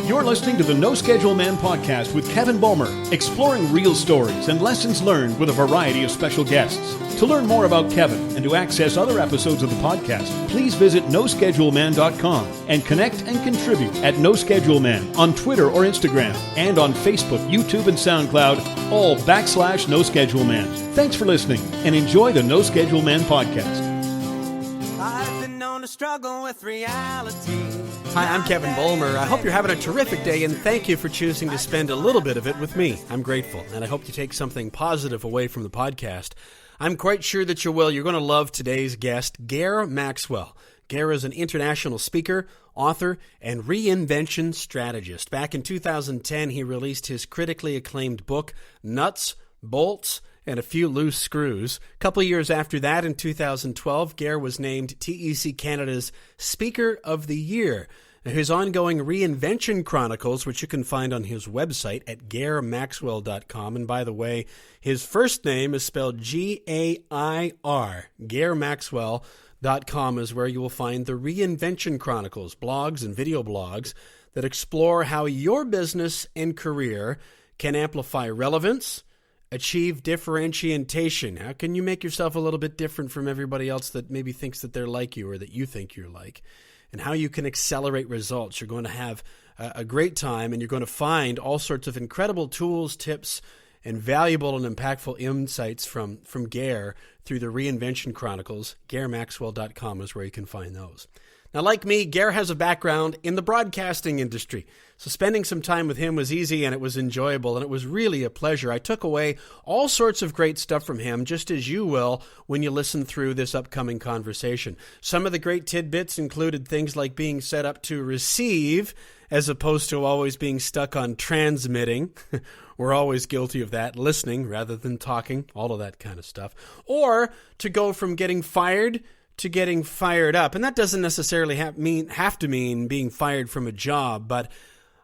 You're listening to the No Schedule Man podcast with Kevin Bulmer, exploring real stories and lessons learned with a variety of special guests. To learn more about Kevin and to access other episodes of the podcast, please visit noscheduleman.com and connect and contribute at NoScheduleMan on Twitter or Instagram and on Facebook, YouTube, and SoundCloud, all /NoScheduleMan. Thanks for listening and enjoy the No Schedule Man podcast. I've been known to struggle with reality. Hi, I'm Kevin Bulmer. I hope you're having a terrific day, and thank you for choosing to spend a little bit of it with me. I'm grateful, and I hope you take something positive away from the podcast. I'm quite sure that you will. You're going to love today's guest, Gair Maxwell. Gair is an international speaker, author, and reinvention strategist. Back in 2010, he released his critically acclaimed book, Nuts, Bolts, and a Few Loose Screws. A couple of years after that, in 2012, Gair was named TEC Canada's Speaker of the Year. His ongoing Reinvention Chronicles, which you can find on his website at gairmaxwell.com. And by the way, his first name is spelled G-A-I-R. gairmaxwell.com is where you will find the Reinvention Chronicles, blogs and video blogs that explore how your business and career can amplify relevance, achieve differentiation. How can you make yourself a little bit different from everybody else that maybe thinks that they're like you or that you think you're like? And how you can accelerate results. You're going to have a great time, and you're going to find all sorts of incredible tools, tips, and valuable and impactful insights from Gair through the Reinvention Chronicles. gairmaxwell.com is where you can find those. Now, like me, Gair has a background in the broadcasting industry, so spending some time with him was easy, and it was enjoyable, and it was really a pleasure. I took away all sorts of great stuff from him, just as you will when you listen through this upcoming conversation. Some of the great tidbits included things like being set up to receive as opposed to always being stuck on transmitting. We're always guilty of that, listening rather than talking, all of that kind of stuff. Or to go from getting fired to getting fired up. And that doesn't necessarily have to mean being fired from a job, but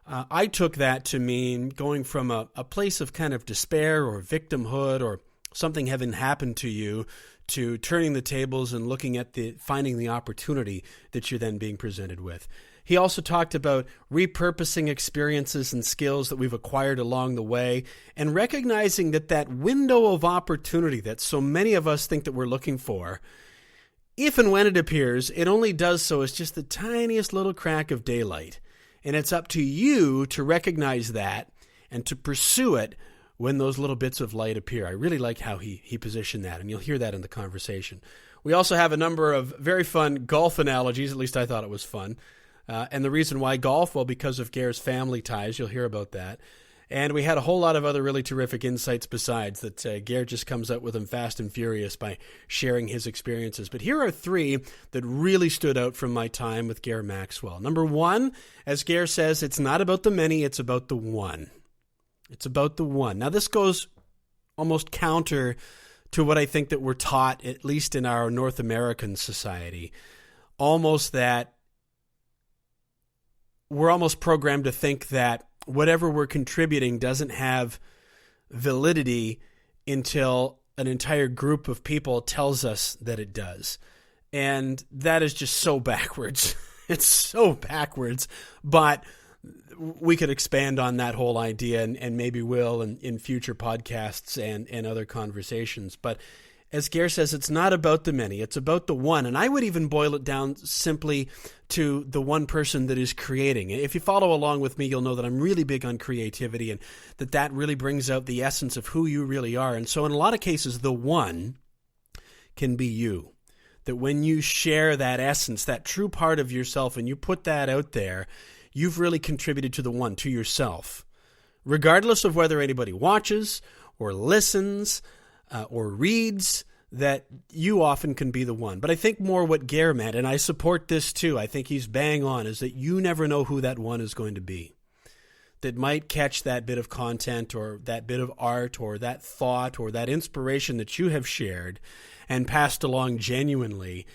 I took that to mean going from a place of kind of despair or victimhood or something having happened to you to turning the tables and looking at finding the opportunity that you're then being presented with. He also talked about repurposing experiences and skills that we've acquired along the way and recognizing that window of opportunity that so many of us think that we're looking for, if and when it appears, it only does so as just the tiniest little crack of daylight. And it's up to you to recognize that and to pursue it when those little bits of light appear. I really like how he positioned that, and you'll hear that in the conversation. We also have a number of very fun golf analogies, at least I thought it was fun. And the reason why golf, well, because of Gair's family ties. You'll hear about that. And we had a whole lot of other really terrific insights besides that. Gair just comes up with them fast and furious by sharing his experiences. But here are three that really stood out from my time with Gair Maxwell. Number one, as Gair says, it's not about the many, it's about the one. It's about the one. Now, this goes almost counter to what I think that we're taught, at least in our North American society. Almost that we're almost programmed to think that whatever we're contributing doesn't have validity until an entire group of people tells us that it does. And that is just so backwards. It's so backwards. But we could expand on that whole idea and maybe will in future podcasts and other conversations. But as Gair says, it's not about the many, it's about the one. And I would even boil it down simply to the one person that is creating. If you follow along with me, you'll know that I'm really big on creativity and that really brings out the essence of who you really are. And so in a lot of cases, the one can be you. That when you share that essence, that true part of yourself, and you put that out there, you've really contributed to the one, to yourself. Regardless of whether anybody watches or listens or reads, that you often can be the one. But I think more what Gair meant, and I support this too, I think he's bang on, is that you never know who that one is going to be. That might catch that bit of content or that bit of art or that thought or that inspiration that you have shared and passed along genuinely,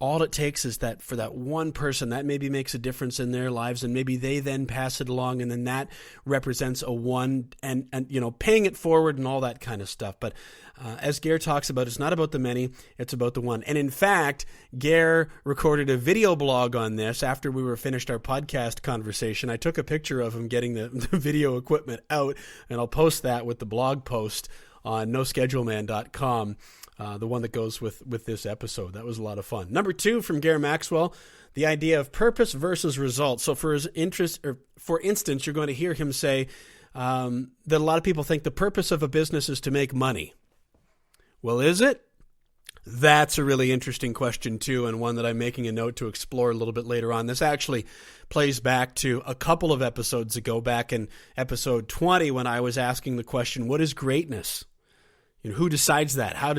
all it takes is that for that one person, that maybe makes a difference in their lives, and maybe they then pass it along, and then that represents a one, and paying it forward and all that kind of stuff. But as Gair talks about, it's not about the many, it's about the one. And in fact, Gair recorded a video blog on this after we were finished our podcast conversation. I took a picture of him getting the video equipment out, and I'll post that with the blog post on noscheduleman.com. The one that goes with this episode. That was a lot of fun. Number 2 from Gair Maxwell, the idea of purpose versus results. So for instance, you're going to hear him say that a lot of people think the purpose of a business is to make money. Well, is it? That's a really interesting question too, and one that I'm making a note to explore a little bit later on. This actually plays back to a couple of episodes ago, back in episode 20, when I was asking the question, what is greatness? Who decides that? How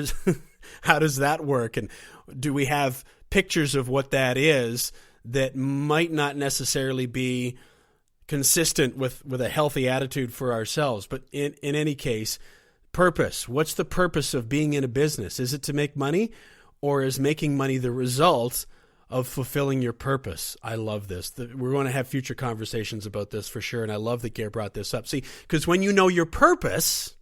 does that work? And do we have pictures of what that is that might not necessarily be consistent with a healthy attitude for ourselves? But in any case, purpose. What's the purpose of being in a business? Is it to make money, or is making money the result of fulfilling your purpose? I love this. We're going to have future conversations about this for sure, and I love that Gair brought this up. See, because when you know your purpose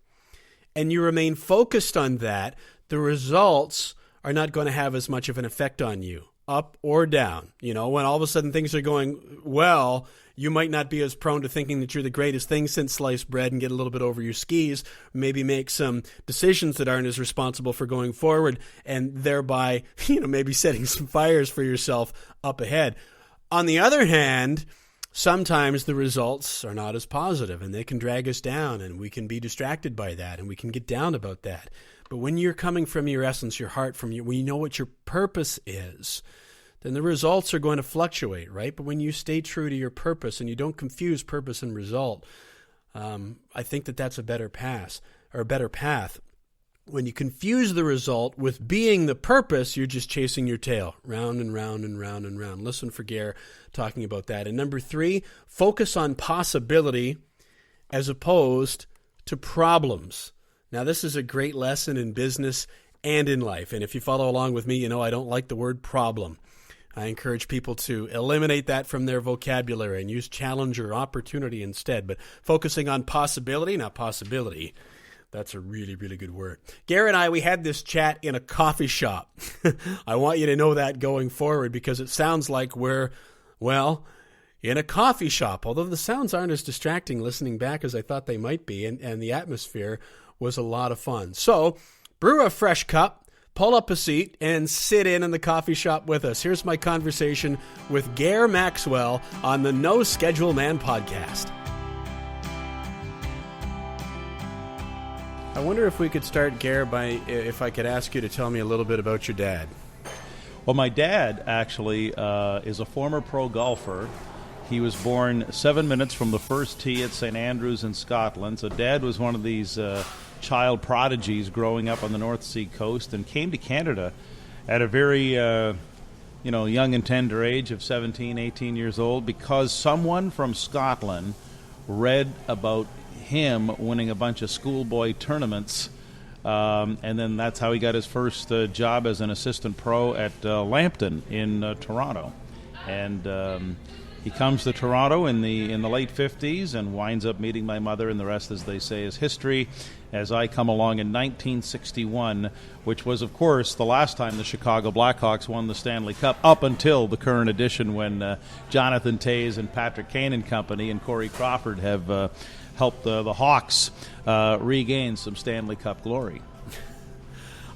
and you remain focused on that, the results are not going to have as much of an effect on you, up or down. When all of a sudden things are going well, you might not be as prone to thinking that you're the greatest thing since sliced bread and get a little bit over your skis, maybe make some decisions that aren't as responsible for going forward, and thereby, maybe setting some fires for yourself up ahead. On the other hand, sometimes the results are not as positive, and they can drag us down, and we can be distracted by that, and we can get down about that. But when you're coming from your essence, your heart, when you know what your purpose is, then the results are going to fluctuate, right? But when you stay true to your purpose and you don't confuse purpose and result, I think that's a better path. When you confuse the result with being the purpose, you're just chasing your tail round and round and round and round. Listen for Gair talking about that. And number 3, focus on possibility as opposed to problems. Now, this is a great lesson in business and in life. And if you follow along with me, I don't like the word problem. I encourage people to eliminate that from their vocabulary and use challenge or opportunity instead. But focusing on possibility, not possibility. That's a really, really good word. Gair and I, we had this chat in a coffee shop. I want you to know that going forward, because it sounds like we're, in a coffee shop, although the sounds aren't as distracting listening back as I thought they might be, and the atmosphere was a lot of fun. So, brew a fresh cup, pull up a seat, and sit in the coffee shop with us. Here's my conversation with Gair Maxwell on the No Schedule Man podcast. I wonder if we could start, Gair, if I could ask you to tell me a little bit about your dad. Well, my dad actually is a former pro golfer. He was born 7 minutes from the first tee at St. Andrews in Scotland. So Dad was one of these child prodigies growing up on the North Sea coast, and came to Canada at a very young and tender age of 17, 18 years old, because someone from Scotland read about him winning a bunch of schoolboy tournaments, and then that's how he got his first job as an assistant pro at Lambton in Toronto. And he comes to Toronto in the late 50s and winds up meeting my mother, and the rest, as they say, is history, as I come along in 1961, which was, of course, the last time the Chicago Blackhawks won the Stanley Cup, up until the current edition, when Jonathan Toews and Patrick Kane and company and Corey Crawford have helped the Hawks regain some Stanley Cup glory.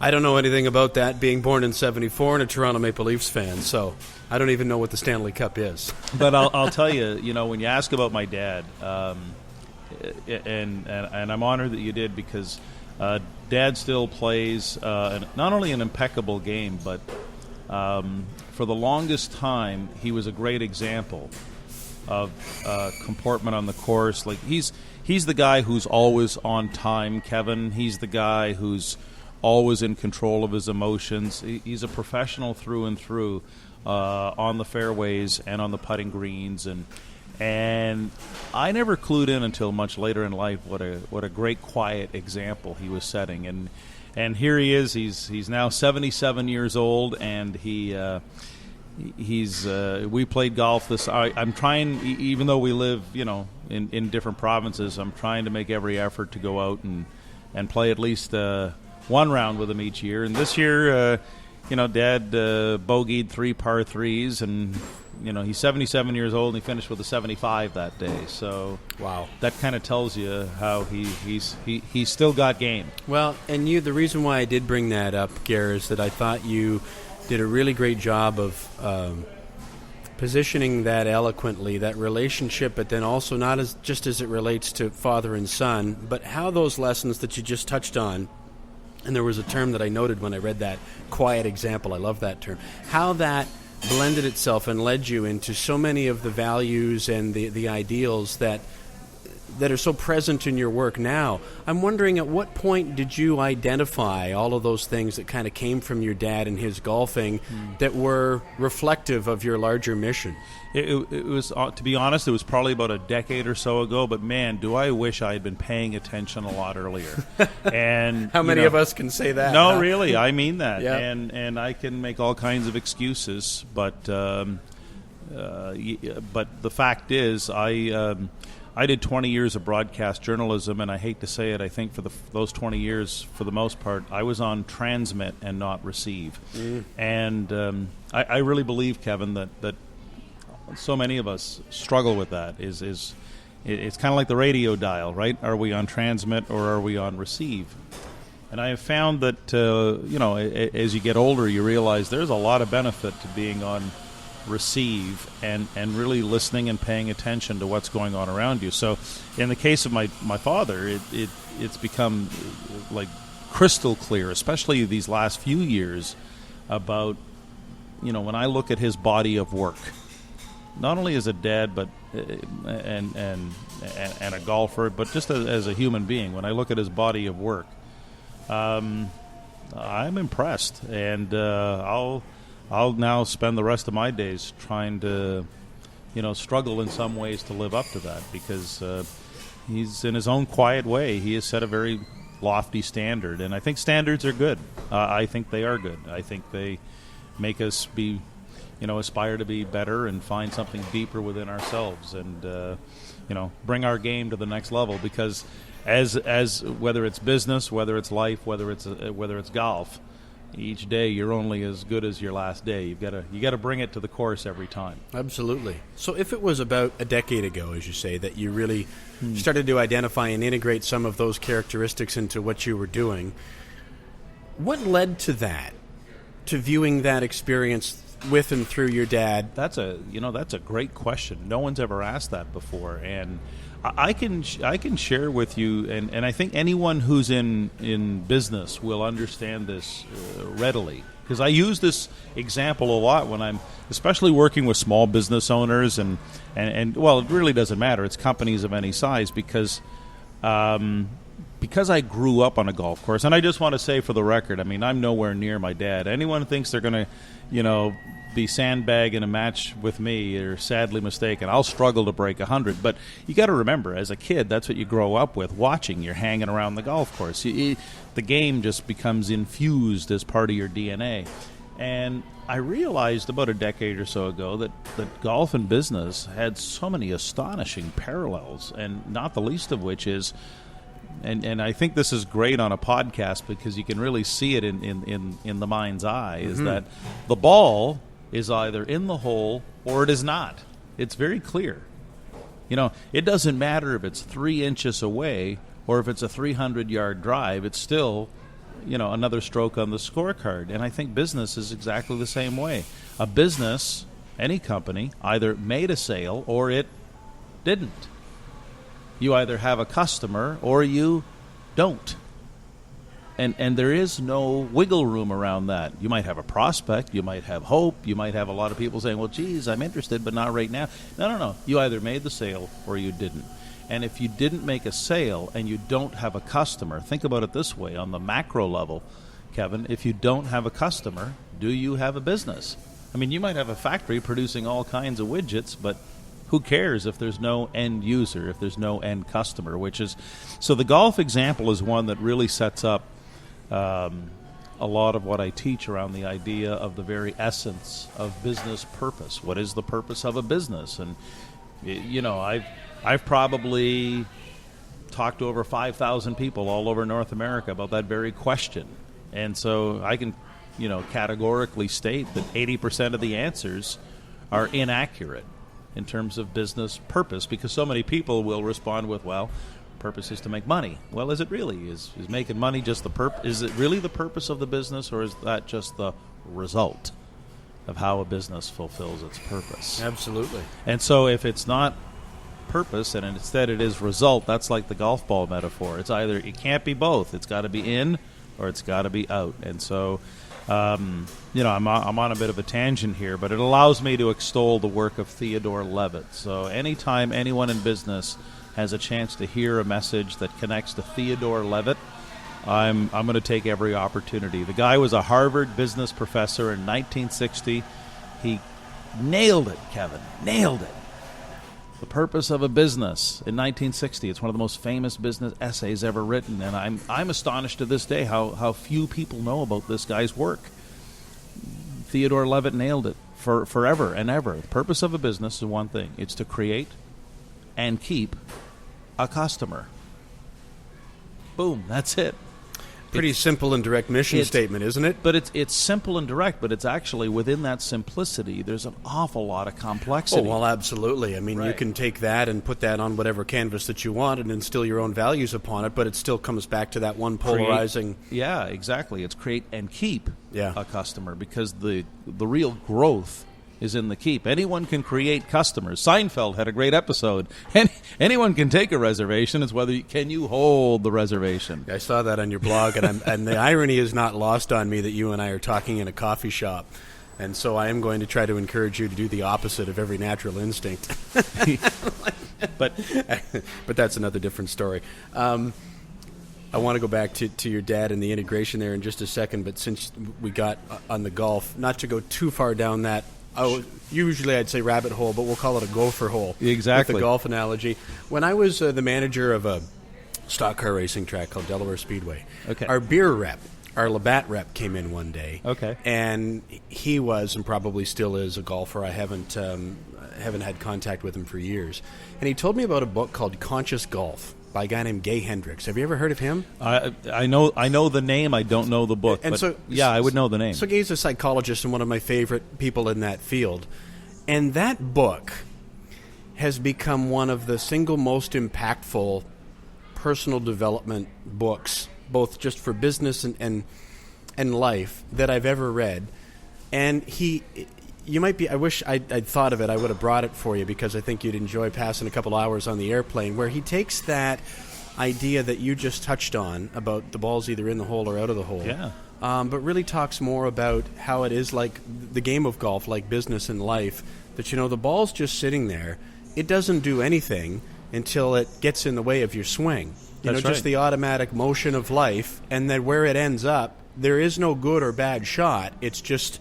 I don't know anything about that, being born in 74 and a Toronto Maple Leafs fan, so I don't even know what the Stanley Cup is. But I'll tell you, when you ask about my dad, and I'm honored that you did, because Dad still plays not only an impeccable game, but for the longest time he was a great example of comportment on the course. Like he's the guy who's always on time, Kevin. He's the guy who's always in control of his emotions. He's a professional through and through on the fairways and on the putting greens, and I never clued in until much later in life what a great quiet example he was setting. And here he is. He's now 77 years old, and we played golf. I'm trying, even though we live, in different provinces, I'm trying to make every effort to go out and play at least one round with him each year. And this year, Dad bogeyed 3 par 3s, and he's 77 years old, and he finished with a 75 that day. So wow, that kind of tells you how he's still got game. Well, and the reason why I did bring that up, Gair, is that I thought you did a really great job of positioning that eloquently, that relationship, but then also not just as it relates to father and son, but how those lessons that you just touched on, and there was a term that I noted when I read that, quiet example, I love that term, how that blended itself and led you into so many of the values and the ideals that are so present in your work now. I'm wondering, at what point did you identify all of those things that kind of came from your dad and his golfing that were reflective of your larger mission? It was, to be honest, it was probably about a decade or so ago, but man, do I wish I had been paying attention a lot earlier. And how many of us can say that? No, really, I mean that. Yeah. And I can make all kinds of excuses, but the fact is, I did 20 years of broadcast journalism, and I hate to say it, I think for those 20 years, for the most part, I was on transmit and not receive. And I really believe, Kevin, that so many of us struggle with that. It's kind of like the radio dial, right? Are we on transmit or are we on receive? And I have found that, as you get older, you realize there's a lot of benefit to being on receive and really listening and paying attention to what's going on around you. So in the case of my father, it's become like crystal clear, especially these last few years, about when I look at his body of work, not only as a dad but and a golfer, but just as a human being. When I look at his body of work, I'm impressed, and I'll now spend the rest of my days trying to, struggle in some ways to live up to that, because he's, in his own quiet way, he has set a very lofty standard, and I think standards are good. I think they are good. I think they make us be, aspire to be better and find something deeper within ourselves, and bring our game to the next level. Because as whether it's business, whether it's life, whether it's golf, each day you're only as good as your last day. You got to bring it to the course every time. Absolutely. So if it was about a decade ago, as you say, that you really started to identify and integrate some of those characteristics into what you were doing, what led to that, to viewing that experience with and through your dad? That's a great question. No one's ever asked that before, and I can share with you, and I think anyone who's in business will understand this readily, because I use this example a lot when I'm especially working with small business owners, and well, it really doesn't matter. It's companies of any size, because I grew up on a golf course. And I just want to say, for the record, I mean, I'm nowhere near my dad. Anyone thinks they're going to, be sandbagging a match with me are sadly mistaken. I'll struggle to break 100. But you got to remember, as a kid, that's what you grow up with, watching. You're hanging around the golf course. The game just becomes infused as part of your DNA. And I realized about a decade or so ago that golf and business had so many astonishing parallels, and not the least of which is, and I think this is great on a podcast because you can really see it in the mind's eye, is that the ball is either in the hole or it is not. It's very clear. It doesn't matter if it's 3 inches away or if it's a 300-yard drive. It's still, another stroke on the scorecard. And I think business is exactly the same way. A business, any company, either made a sale or it didn't. You either have a customer or you don't. And there is no wiggle room around that. You might have a prospect, you might have hope, you might have a lot of people saying, well, geez, I'm interested, but not right now. No. You either made the sale or you didn't. And if you didn't make a sale and you don't have a customer, think about it this way, on the macro level, Kevin, if you don't have a customer, do you have a business? I mean, you might have a factory producing all kinds of widgets, but who cares if there's no end user, if there's no end customer, so the golf example is one that really sets up a lot of what I teach around the idea of the very essence of business purpose. What is the purpose of a business? And I've probably talked to over 5,000 people all over North America about that very question. And so I can, categorically state that 80% of the answers are inaccurate in terms of business purpose, because so many people will respond with, well, purpose is to make money. Well, is it really? Is making money just the purpose? Is it really the purpose of the business, or is that just the result of how a business fulfills its purpose? Absolutely. And so if it's not purpose and instead it is result, that's like the golf ball metaphor. It's either, it can't be both. It's got to be in or it's got to be out. And so, I'm on a bit of a tangent here, but it allows me to extol the work of Theodore Levitt. So anytime anyone in business has a chance to hear a message that connects to Theodore Levitt, I'm going to take every opportunity. The guy was a Harvard business professor in 1960. He nailed it, Kevin. Nailed it. The purpose of a business in 1960. It's one of the most famous business essays ever written, and I'm astonished to this day how few people know about this guy's work. Theodore Levitt nailed it for forever and ever. The purpose of a business is one thing. It's to create and keep a customer. Boom, that's it. Pretty simple and direct mission statement, isn't it? But it's simple and direct, but it's actually within that simplicity, there's an awful lot of complexity. Oh, well, absolutely. I mean, Right. You can take that and put that on whatever canvas that you want and instill your own values upon it, but it still comes back to that one polarizing... Yeah, exactly. It's create and keep Yeah. a customer, because the real growth is in the keep. Anyone can create customers. Seinfeld had a great episode. Anyone can take a reservation. It's whether can you hold the reservation. I saw that on your blog, and the irony is not lost on me that you and I are talking in a coffee shop. And so I am going to try to encourage you to do the opposite of every natural instinct. But that's another different story. I want to go back to your dad and the integration there in just a second, but since we got on the golf, not to go too far down that, usually I'd say rabbit hole, but we'll call it a gopher hole. Exactly. With the golf analogy. When I was the manager of a stock car racing track called Delaware Speedway, Okay. our beer rep, our Labatt rep came in one day. Okay. And he was, and probably still is, a golfer. I haven't had contact with him for years. And he told me about a book called Conscious Golf by a guy named Gay Hendricks. Have you ever heard of him? I know the name. I don't know the book. And but so, yeah, I would know the name. So Gay's a psychologist and one of my favorite people in that field. And that book has become one of the single most impactful personal development books, both just for business and life, that I've ever read. And I wish I'd thought of it. I would have brought it for you, because I think you'd enjoy passing a couple hours on the airplane, where he takes that idea that you just touched on about the ball's either in the hole or out of the hole. Yeah. But really talks more about how it is like the game of golf, like business and life, that, the ball's just sitting there. It doesn't do anything until it gets in the way of your swing. That's Just right. the automatic motion of life, and then where it ends up, there is no good or bad shot. It's just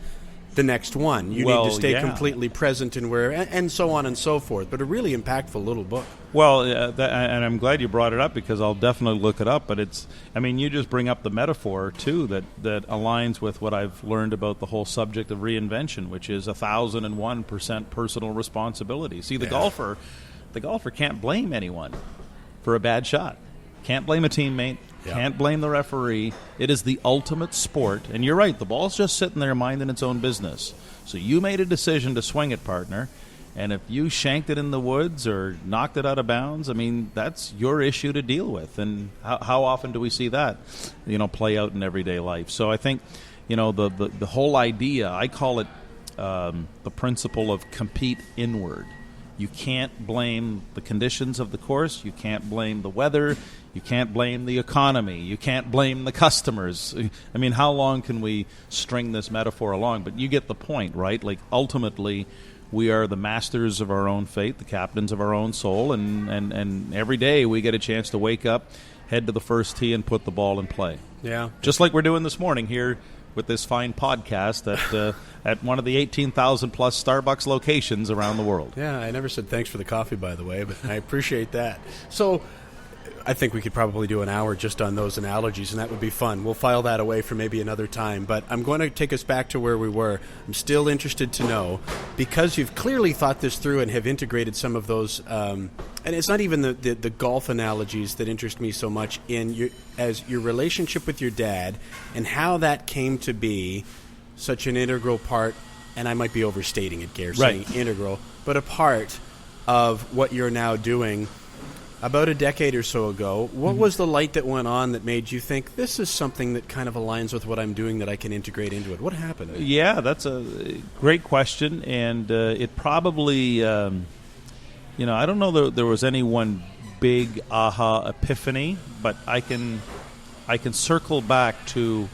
the next one. You need to stay completely present in where, and so on and so forth. But a really impactful little book. Well, and I'm glad you brought it up, because I'll definitely look it up. But you just bring up the metaphor, too, that aligns with what I've learned about the whole subject of reinvention, which is 1,001% personal responsibility. See, the golfer can't blame anyone for a bad shot. Can't blame a teammate. Yeah. Can't blame the referee. It is the ultimate sport. And you're right, the ball's just sitting there minding its own business. So you made a decision to swing it, partner. And if you shanked it in the woods or knocked it out of bounds, that's your issue to deal with. And how often do we see that, play out in everyday life? So I think, the whole idea, I call it the principle of compete inward. You can't blame the conditions of the course. You can't blame the weather. You can't blame the economy. You can't blame the customers. How long can we string this metaphor along? But you get the point, right? Like, ultimately, we are the masters of our own fate, the captains of our own soul, and every day we get a chance to wake up, head to the first tee, and put the ball in play. Yeah. Just like we're doing this morning here with this fine podcast at one of the 18,000-plus Starbucks locations around the world. Yeah, I never said thanks for the coffee, by the way, but I appreciate that. So I think we could probably do an hour just on those analogies, and that would be fun. We'll file that away for maybe another time. But I'm going to take us back to where we were. I'm still interested to know, because you've clearly thought this through and have integrated some of those, and it's not even the golf analogies that interest me so much in your relationship with your dad and how that came to be such an integral part, and I might be overstating it, Gair, saying integral, but a part of what you're now doing. About a decade or so ago, what was the light that went on that made you think, this is something that kind of aligns with what I'm doing that I can integrate into it? What happened? Yeah, that's a great question, and it probably, I don't know that there was any one big aha epiphany, but I can circle back to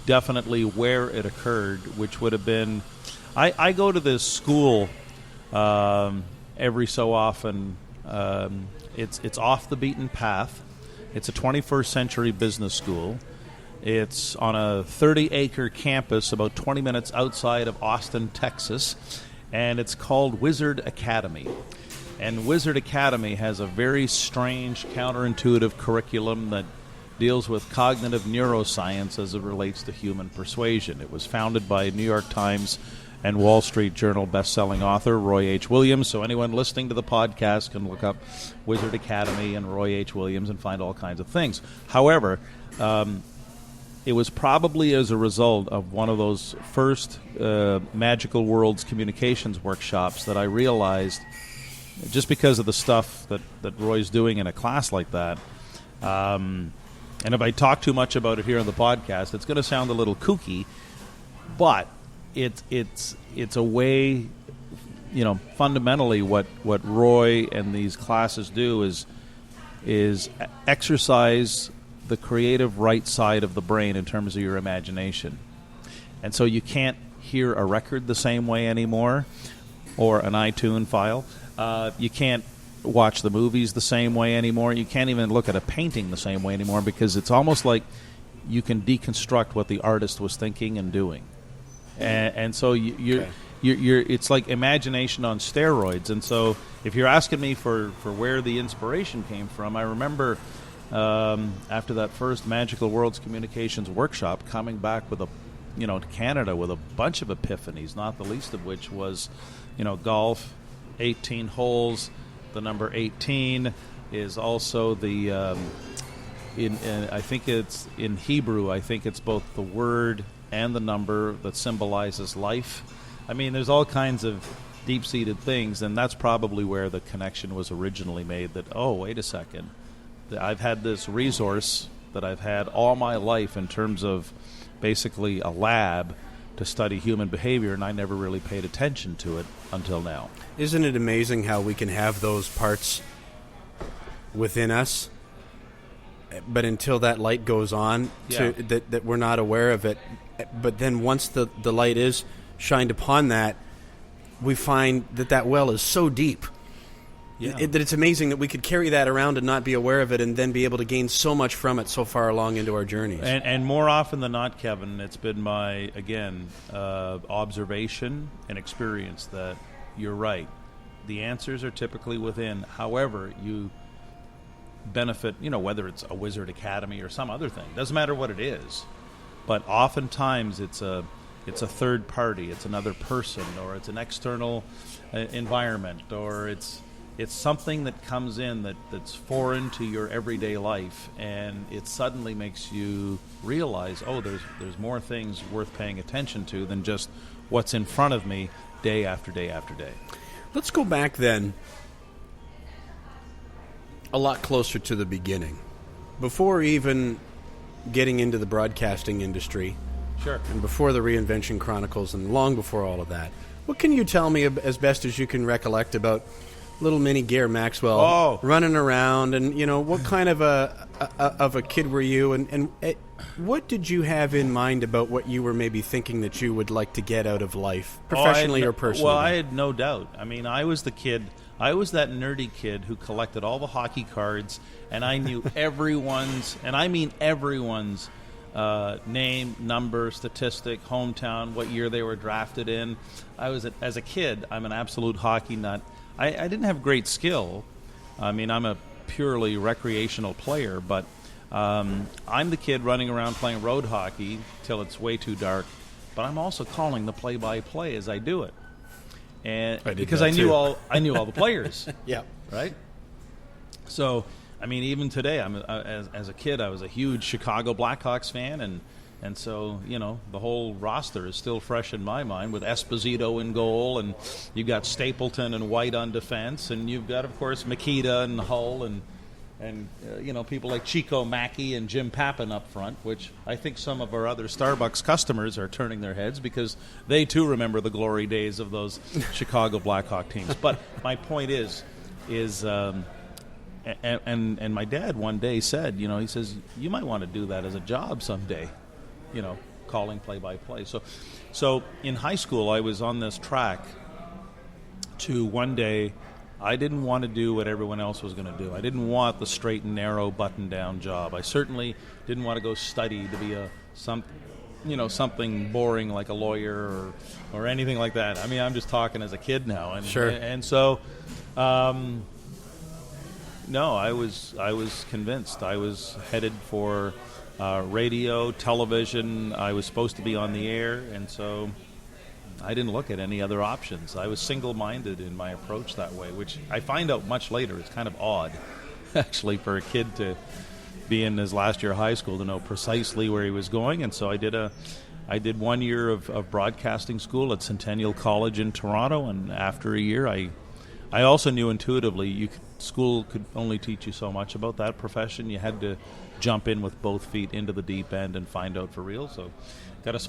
definitely where it occurred, which would have been, I go to this school every so often. It's off the beaten path. It's a 21st century business school. It's on a 30-acre campus about 20 minutes outside of Austin, Texas, and it's called Wizard Academy. And Wizard Academy has a very strange, counterintuitive curriculum that deals with cognitive neuroscience as it relates to human persuasion. It was founded by New York Times and Wall Street Journal best-selling author Roy H. Williams. So anyone listening to the podcast can look up Wizard Academy and Roy H. Williams and find all kinds of things. However, it was probably as a result of one of those first Magical Worlds communications workshops that I realized, just because of the stuff that Roy's doing in a class like that, and if I talk too much about it here on the podcast, it's going to sound a little kooky, but it's a way, fundamentally what Roy and these classes do is exercise the creative right side of the brain in terms of your imagination. And so you can't hear a record the same way anymore, or an iTunes file. You can't watch the movies the same way anymore. You can't even look at a painting the same way anymore, because it's almost like you can deconstruct what the artist was thinking and doing. And so you're it's like imagination on steroids. And so if you're asking me for where the inspiration came from, I remember after that first Magical Worlds Communications workshop, coming back with to Canada with a bunch of epiphanies, not the least of which was, golf, 18 holes. The number 18 is also the I think it's in Hebrew. I think it's both the word and the number that symbolizes life. I mean, there's all kinds of deep-seated things, and that's probably where the connection was originally made, that, oh, wait a second, I've had this resource that I've had all my life in terms of basically a lab to study human behavior, and I never really paid attention to it until now. Isn't it amazing how we can have those parts within us, but until that light goes on, that we're not aware of it. But then once the light is shined upon that, we find that well is so deep that it's amazing that we could carry that around and not be aware of it, and then be able to gain so much from it so far along into our journeys. And more often than not, Kevin, it's been my, again, observation and experience that you're right. The answers are typically within. However, you benefit, whether it's a Wizard Academy or some other thing. Doesn't matter what it is. But oftentimes it's a third party, it's another person, or it's an external environment, or it's something that comes in that's foreign to your everyday life, and it suddenly makes you realize, oh, there's more things worth paying attention to than just what's in front of me day after day after day. Let's go back then a lot closer to the beginning. Before even getting into the broadcasting industry, sure, and before the Reinvention Chronicles, and long before all of that, what can you tell me as best as you can recollect about little mini Gair Maxwell running around, and what kind of a kid were you, and what did you have in mind about what you were maybe thinking that you would like to get out of life, professionally or personally? Well, I had no doubt. I mean, I was the kid. I was that nerdy kid who collected all the hockey cards, and I knew everyone's, and I mean everyone's, name, number, statistic, hometown, what year they were drafted in. As a kid, I'm an absolute hockey nut. I didn't have great skill. I mean, I'm a purely recreational player, but I'm the kid running around playing road hockey till it's way too dark, but I'm also calling the play-by-play as I do it, and because I knew all the players. Yeah. Right. So, I mean, even today, as a kid, I was a huge Chicago Blackhawks fan, and so, you know, the whole roster is still fresh in my mind with Esposito in goal, and you've got Stapleton and White on defense, and you've got, of course, Makita and Hull, and you know, people like Chico Mackey and Jim Pappin up front, which I think some of our other Starbucks customers are turning their heads because they, too, remember the glory days of those Chicago Blackhawk teams. But my point is and my dad one day said, you know, he says, you might want to do that as a job someday, you know, calling play-by-play. So in high school, I was on this track to one day, I didn't want to do what everyone else was going to do. I didn't want the straight and narrow button-down job. I certainly didn't want to go study to be something boring like a lawyer or anything like that. I mean, I'm just talking as a kid now. And, sure. And so, no, I was convinced. I was headed for radio, television. I was supposed to be on the air, and so I didn't look at any other options. I was single-minded in my approach that way, which I find out much later. It's kind of odd, actually, for a kid to be in his last year of high school to know precisely where he was going. And so I did 1 year of broadcasting school at Centennial College in Toronto, and after a year, I also knew intuitively school could only teach you so much about that profession. You had to jump in with both feet into the deep end and find out for real. So got a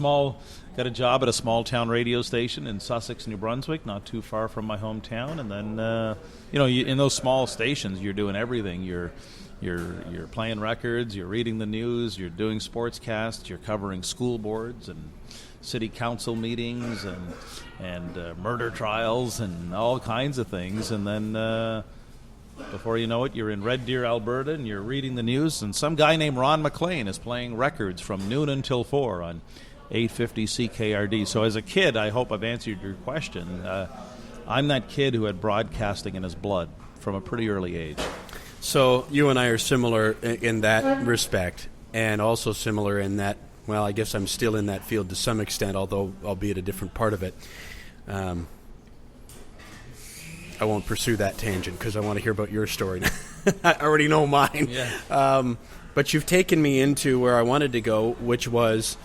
job at a small town radio station in Sussex, New Brunswick, not too far from my hometown. And then in those small stations, you're doing everything. You're playing records, you're reading the news, you're doing sportscasts, you're covering school boards and city council meetings and murder trials and all kinds of things. And then before you know it, you're in Red Deer, Alberta, and you're reading the news, and some guy named Ron McLean is playing records from noon until 4 on 850 CKRD. So as a kid, I hope I've answered your question. I'm that kid who had broadcasting in his blood from a pretty early age. So you and I are similar in that respect, and also similar in that, well, I guess I'm still in that field to some extent, although albeit a different part of it. I won't pursue that tangent because I want to hear about your story. I already know mine. Yeah. But you've taken me into where I wanted to go, which was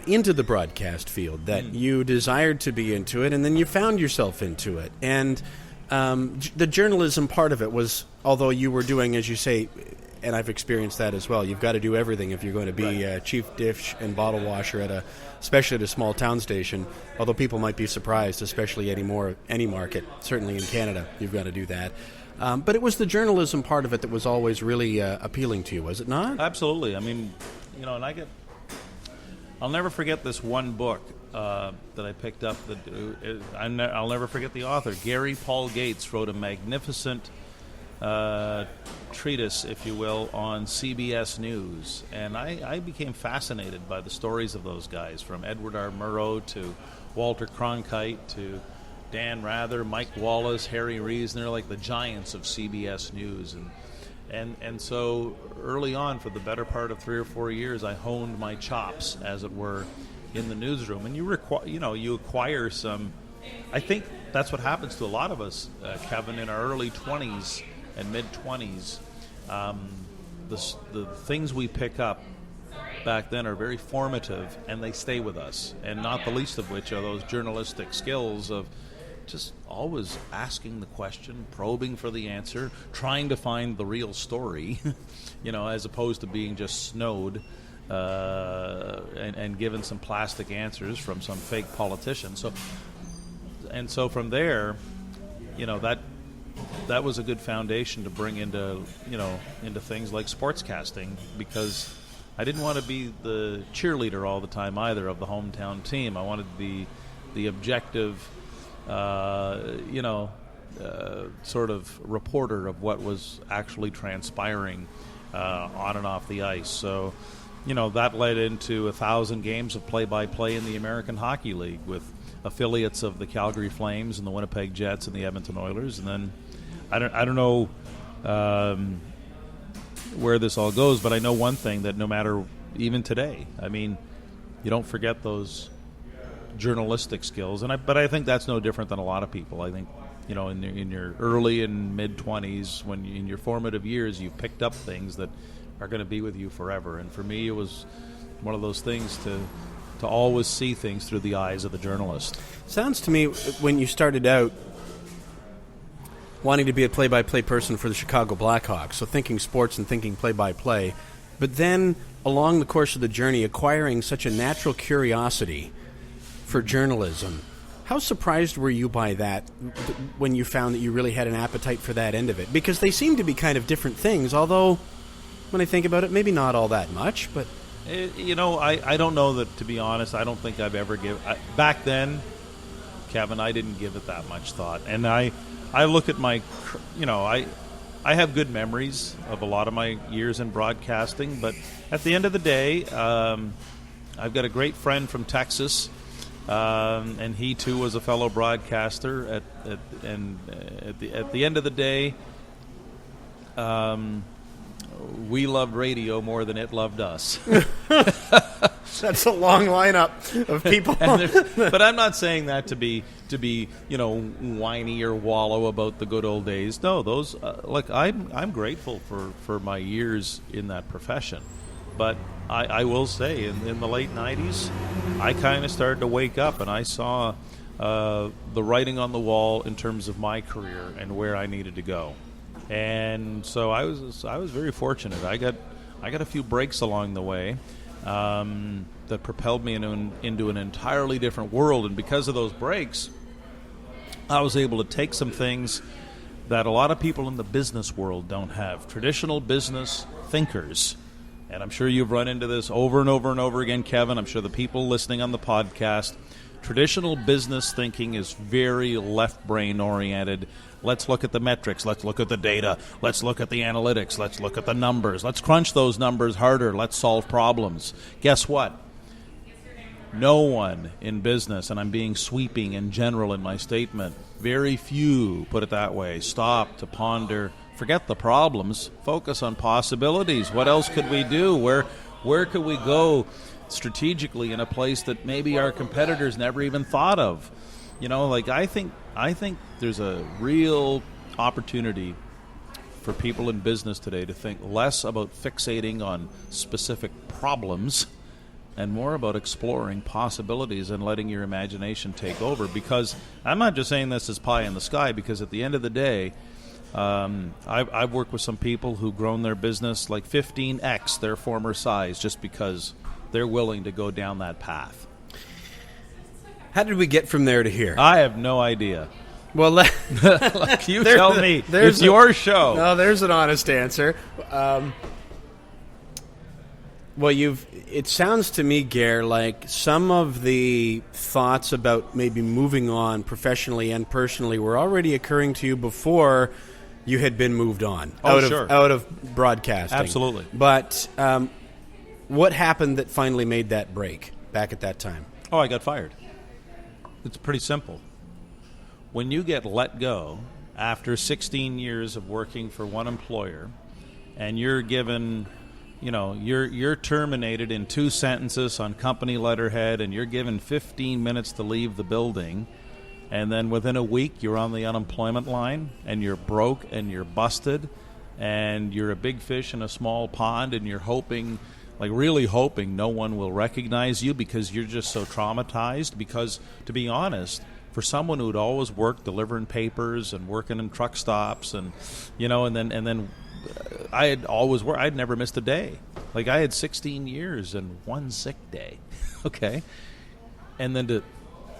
into the broadcast field, that you desired to be into it, and then you found yourself into it. And the journalism part of it was, although you were doing, as you say, and I've experienced that as well, you've got to do everything if you're going to be chief dish and bottle washer especially at a small town station, although people might be surprised, especially any market, certainly in Canada, you've got to do that. But it was the journalism part of it that was always really appealing to you, was it not? Absolutely. I mean, and I'll never forget this one book that I picked up. I'll never forget the author. Gary Paul Gates wrote a magnificent treatise, if you will, on CBS News, and I became fascinated by the stories of those guys, from Edward R. Murrow to Walter Cronkite to Dan Rather, Mike Wallace, Harry Reasoner, like the giants of CBS News. And so early on, for the better part of 3 or 4 years, I honed my chops, as it were, in the newsroom. And you acquire some. I think that's what happens to a lot of us, Kevin, in our early 20s and mid-20s. The things we pick up back then are very formative, and they stay with us. And not the least of which are those journalistic skills of just always asking the question, probing for the answer, trying to find the real story, as opposed to being just snowed and given some plastic answers from some fake politician. So from there, that was a good foundation to bring into things like sportscasting, because I didn't want to be the cheerleader all the time either of the hometown team. I wanted to be the objective, sort of reporter of what was actually transpiring on and off the ice. So, that led into 1,000 games of play-by-play in the American Hockey League with affiliates of the Calgary Flames and the Winnipeg Jets and the Edmonton Oilers. And then I don't know where this all goes. But I know one thing, that no matter, even today, I mean, you don't forget those journalistic skills. But I think that's no different than a lot of people. I think, in your early and mid-20s, when in your formative years, you've picked up things that are going to be with you forever. And for me, it was one of those things to always see things through the eyes of the journalist. Sounds to me, when you started out wanting to be a play-by-play person for the Chicago Blackhawks, so thinking sports and thinking play-by-play, but then along the course of the journey acquiring such a natural curiosity for journalism. How surprised were you by that when you found that you really had an appetite for that end of it? Because they seem to be kind of different things, although when I think about it, maybe not all that much, but... I don't know that, to be honest. I don't think I've ever back then, Kevin, I didn't give it that much thought. And I look at my, I have good memories of a lot of my years in broadcasting, but at the end of the day, I've got a great friend from Texas, and he too was a fellow broadcaster. At the end of the day, we loved radio more than it loved us. That's a long lineup of people. But I'm not saying that to be whiny or wallow about the good old days. No, those I'm grateful for my years in that profession. But I will say, in the late 90s, I kind of started to wake up, and I saw the writing on the wall in terms of my career and where I needed to go. And so I was very fortunate. I got a few breaks along the way that propelled me into an entirely different world. And because of those breaks, I was able to take some things that a lot of people in the business world don't have. Traditional business thinkers. And I'm sure you've run into this over and over and over again, Kevin. I'm sure the people listening on the podcast. Traditional business thinking is very left-brain oriented. Let's look at the metrics. Let's look at the data. Let's look at the analytics. Let's look at the numbers. Let's crunch those numbers harder. Let's solve problems. Guess what? No one in business, and I'm being sweeping and general in my statement, very few, put it that way, stop to ponder, forget the problems, focus on possibilities. What else could we do? Where could we go strategically in a place that maybe our competitors never even thought of? I think there's a real opportunity for people in business today to think less about fixating on specific problems and more about exploring possibilities and letting your imagination take over. Because I'm not just saying this as pie in the sky, because at the end of the day, I've worked with some people who've grown their business like 15x their former size just because they're willing to go down that path. How did we get from there to here? I have no idea. Well, you tell me. It's your show. No, there's an honest answer. It sounds to me, Gair, like some of the thoughts about maybe moving on professionally and personally were already occurring to you before you had been moved on out of broadcasting. Absolutely. But what happened that finally made that break back at that time? Oh, I got fired. It's pretty simple. When you get let go after 16 years of working for one employer and you're given, you're terminated in 2 sentences on company letterhead and you're given 15 minutes to leave the building, and then within a week you're on the unemployment line and you're broke and you're busted and you're a big fish in a small pond and you're hoping, really hoping no one will recognize you because you're just so traumatized. Because, to be honest, for someone who'd always worked delivering papers and working in truck stops and, and then I had always worked. I'd never missed a day. I had 16 years and 1 sick day, okay? And then to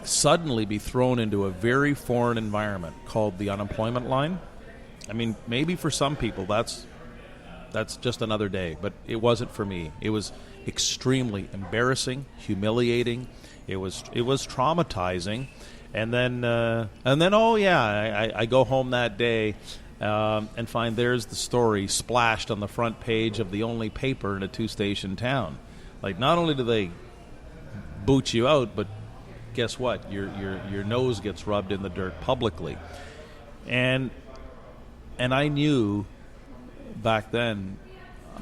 suddenly be thrown into a very foreign environment called the unemployment line. I mean, maybe for some people that's just another day, but it wasn't for me. It was extremely embarrassing, humiliating. It was traumatizing, and then I go home that day and find there's the story splashed on the front page of the only paper in a 2-station town. Not only do they boot you out, but guess what? Your nose gets rubbed in the dirt publicly, and I knew back then,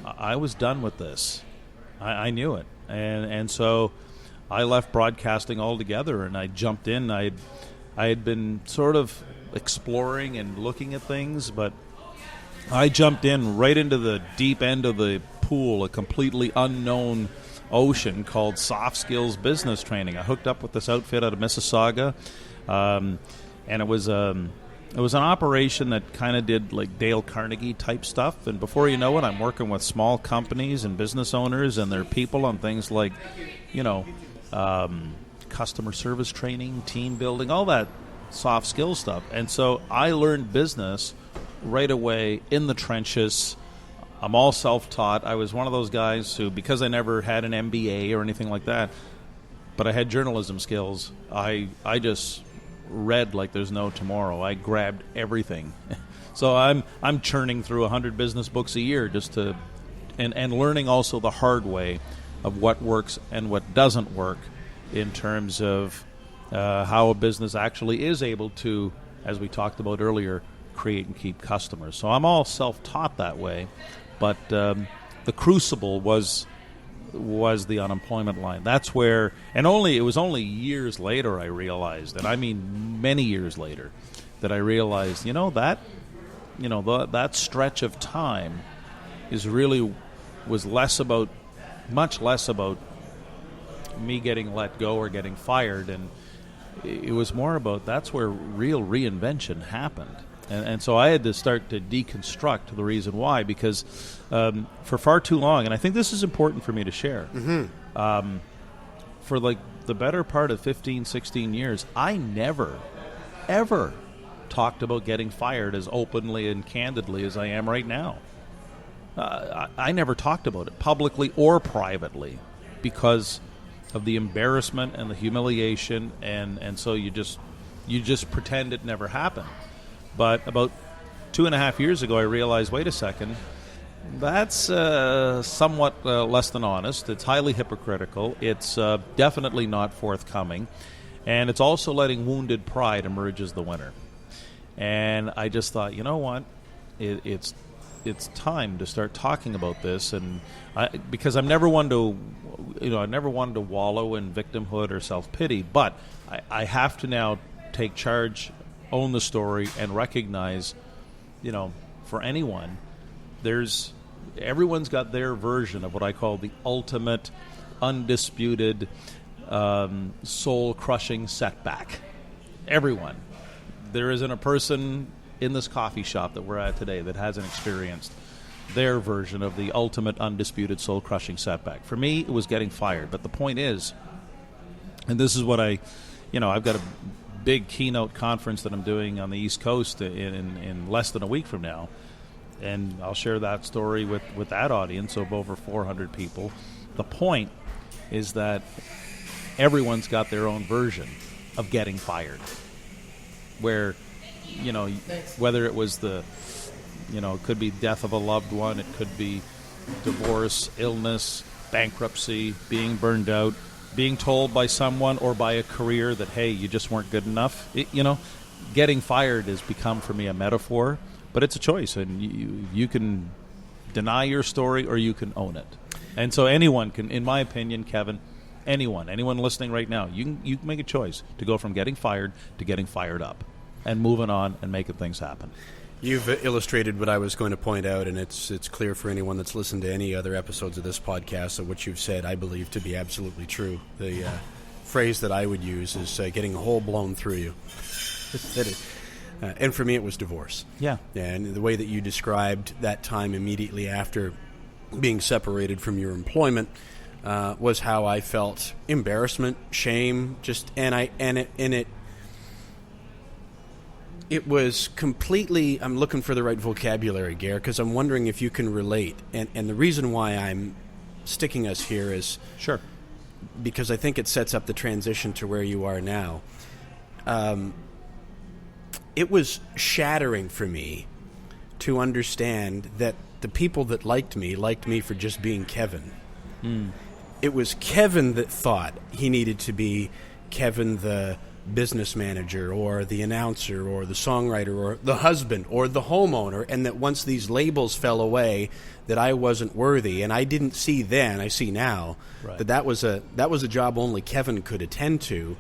I was done with this. I knew it. And so I left broadcasting altogether, and I jumped in. I had been sort of exploring and looking at things, but I jumped in right into the deep end of the pool, a completely unknown ocean called soft skills business training. I hooked up with this outfit out of Mississauga, and it was an operation that kind of did like Dale Carnegie type stuff. And before you know it, I'm working with small companies and business owners and their people on things like, customer service training, team building, all that soft skill stuff. And so I learned business right away in the trenches. I'm all self-taught. I was one of those guys who, because I never had an MBA or anything like that, but I had journalism skills, I just read like there's no tomorrow. I grabbed everything. So I'm churning through 100 business books a year just to and learning also the hard way of what works and what doesn't work in terms of how a business actually is able to, as we talked about earlier, create and keep customers. So I'm all self-taught that way, but the crucible was the unemployment line. That's where, and it was only years later I realized, and I mean many years later, that I realized, that stretch of time was much less about me getting let go or getting fired, and it was more about that's where real reinvention happened. And so I had to start to deconstruct the reason why, because for far too long, and I think this is important for me to share, for like the better part of 15, 16 years, I never, ever talked about getting fired as openly and candidly as I am right now. I never talked about it publicly or privately because of the embarrassment and the humiliation, and so you just pretend it never happened. But about 2.5 years ago, I realized, wait a second, that's somewhat less than honest. It's highly hypocritical. It's definitely not forthcoming. And it's also letting wounded pride emerge as the winner. And I just thought, you know what? It's time to start talking about this, and because I'm never one to, I never wanted to wallow in victimhood or self-pity, but I have to now take charge, own the story, and recognize, for anyone, everyone's got their version of what I call the ultimate, undisputed, soul-crushing setback. Everyone. There isn't a person in this coffee shop that we're at today that hasn't experienced their version of the ultimate, undisputed, soul-crushing setback. For me, it was getting fired. But the point is, and this is what I've got a big keynote conference that I'm doing on the East Coast in less than a week from now, and I'll share that story with that audience of over 400 people. The point is that everyone's got their own version of getting fired, where whether it was it could be death of a loved one, it could be divorce, illness, bankruptcy, being burned out, being told by someone or by a career that, hey, you just weren't good enough. Getting fired has become for me a metaphor, but it's a choice, and you can deny your story or you can own it. And so anyone can, in my opinion, Kevin, anyone listening right now, you can make a choice to go from getting fired to getting fired up and moving on and making things happen. You've illustrated what I was going to point out, and it's clear for anyone that's listened to any other episodes of this podcast that what you've said I believe to be absolutely true. The phrase that I would use is getting a hole blown through you. And for me, it was divorce. Yeah. And the way that you described that time immediately after being separated from your employment was how I felt: embarrassment, shame, It was completely, I'm looking for the right vocabulary, Gair, because I'm wondering if you can relate. And the reason why I'm sticking us here is sure, because I think it sets up the transition to where you are now. It was shattering for me to understand that the people that liked me for just being Kevin. It was Kevin that thought he needed to be Kevin the business manager or the announcer or the songwriter or the husband or the homeowner, and that once these labels fell away, that I wasn't worthy. And I didn't see then, I see now, Right. that was a job only Kevin could attend to,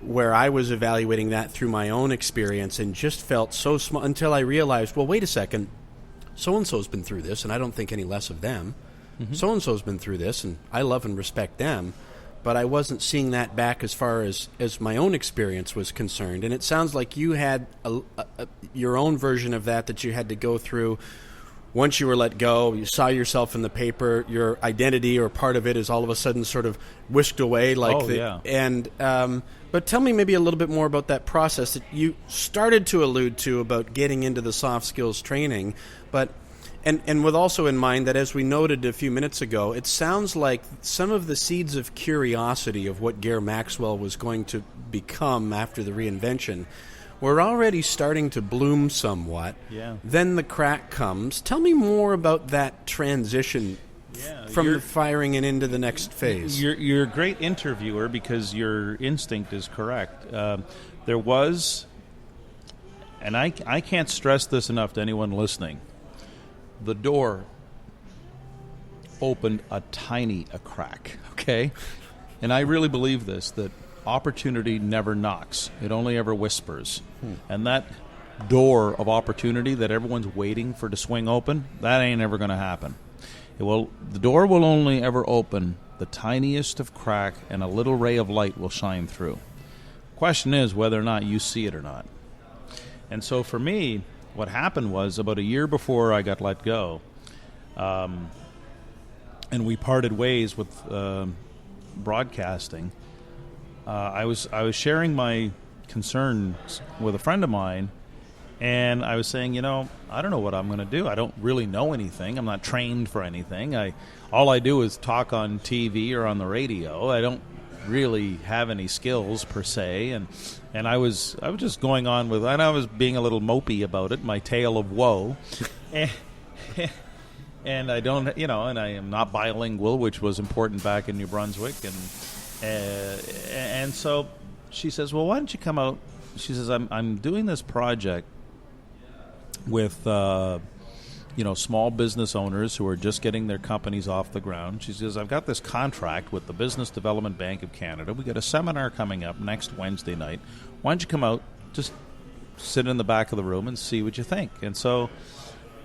where I was evaluating that through my own experience and just felt so small until I realized, well, wait a second, so-and-so's been through this, and I don't think any less of them. Mm-hmm. So-and-so's been through this, and I love and respect them. But I wasn't seeing that back as far as my own experience was concerned. And it sounds like you had your own version of that you had to go through. Once you were let go, you saw yourself in the paper, your identity or part of it is all of a sudden sort of whisked away. But tell me maybe a little bit more about that process that you started to allude to about getting into the soft skills training. But And with also in mind that, as we noted a few minutes ago, it sounds like some of the seeds of curiosity of what Gair Maxwell was going to become after the reinvention were already starting to bloom somewhat. Yeah. Then the crack comes. Tell me more about that transition from the firing and into the next phase. You're a great interviewer because your instinct is correct. There was, and I can't stress this enough to anyone listening, the door opened a crack, okay? And I really believe this, that opportunity never knocks. It only ever whispers. And that door of opportunity that everyone's waiting for to swing open, that ain't ever going to happen. The door will only ever open the tiniest of crack, and a little ray of light will shine through. Question is whether or not you see it or not. And so for me, what happened was, about a year before I got let go, and we parted ways with broadcasting, I was sharing my concerns with a friend of mine, and I was saying, I don't know what I'm going to do. I don't really know anything. I'm not trained for anything. All I do is talk on TV or on the radio. I don't really have any skills per se, and I was just going on with, and I was being a little mopey about it, my tale of woe, and I don't, and I am not bilingual, which was important back in New Brunswick, and so she says, well, why don't you come out? She says, I'm doing this project with small business owners who are just getting their companies off the ground. She says, I've got this contract with the Business Development Bank of Canada. We got a seminar coming up next Wednesday night. Why don't you come out, just sit in the back of the room and see what you think? And so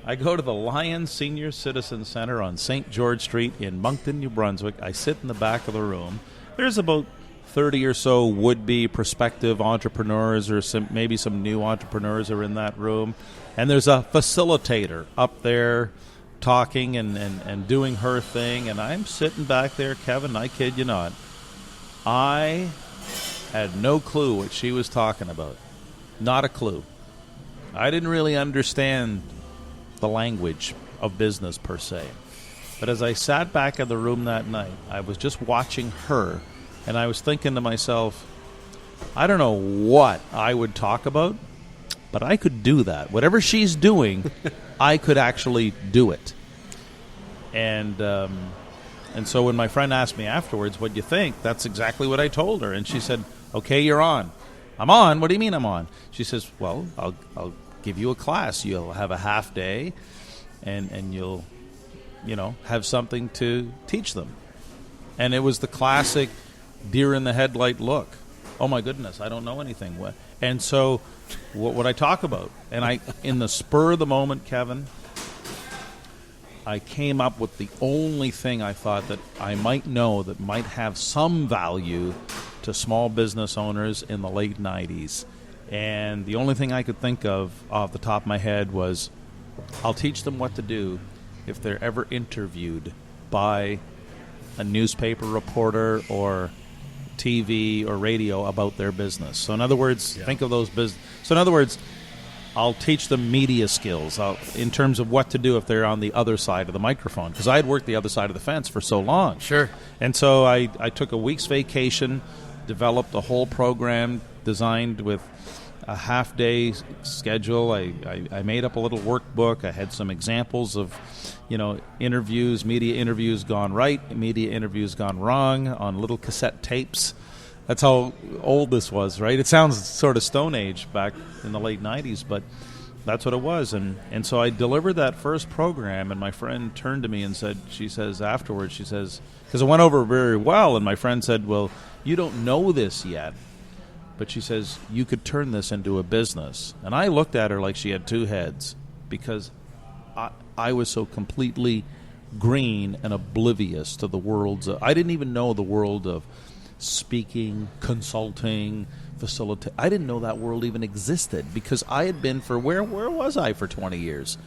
I go to the Lions Senior Citizen Center on St. George Street in Moncton, New Brunswick. I sit in the back of the room. There's about 30 or so would-be prospective entrepreneurs, or maybe some new entrepreneurs are in that room. And there's a facilitator up there talking and doing her thing. And I'm sitting back there, Kevin, I kid you not. I had no clue what she was talking about. Not a clue. I didn't really understand the language of business per se. But as I sat back in the room that night, I was just watching her, and I was thinking to myself, I don't know what I would talk about, but I could do that. Whatever she's doing, I could actually do it. And so when my friend asked me afterwards, what do you think? That's exactly what I told her. And she said, okay, you're on. I'm on? What do you mean I'm on? She says, well, I'll give you a class. You'll have a half day, and you'll, have something to teach them. And it was the classic deer in the headlight look. Oh, my goodness, I don't know anything. And so what would I talk about? And in the spur of the moment, Kevin, I came up with the only thing I thought that I might know that might have some value to small business owners in the late 90s. And the only thing I could think of off the top of my head was, I'll teach them what to do if they're ever interviewed by a newspaper reporter or TV or radio about their business. So in other words, think of those business. So in other words, I'll teach them media skills in terms of what to do if they're on the other side of the microphone, because I had worked the other side of the fence for so long. Sure. And so I took a week's vacation, developed a whole program designed with a half-day schedule. I made up a little workbook. I had some examples of, interviews, media interviews gone right, media interviews gone wrong on little cassette tapes. That's how old this was, right? It sounds sort of Stone Age back in the late 90s, but that's what it was. And so I delivered that first program, and my friend turned to me and said, she says afterwards, she says, because it went over very well, and my friend said, well, you don't know this yet, but she says, you could turn this into a business. And I looked at her like she had two heads, because I was so completely green and oblivious to the worlds I didn't even know the world of speaking, consulting, facilitate. I didn't know that world even existed, because I had been where was I for 20 years?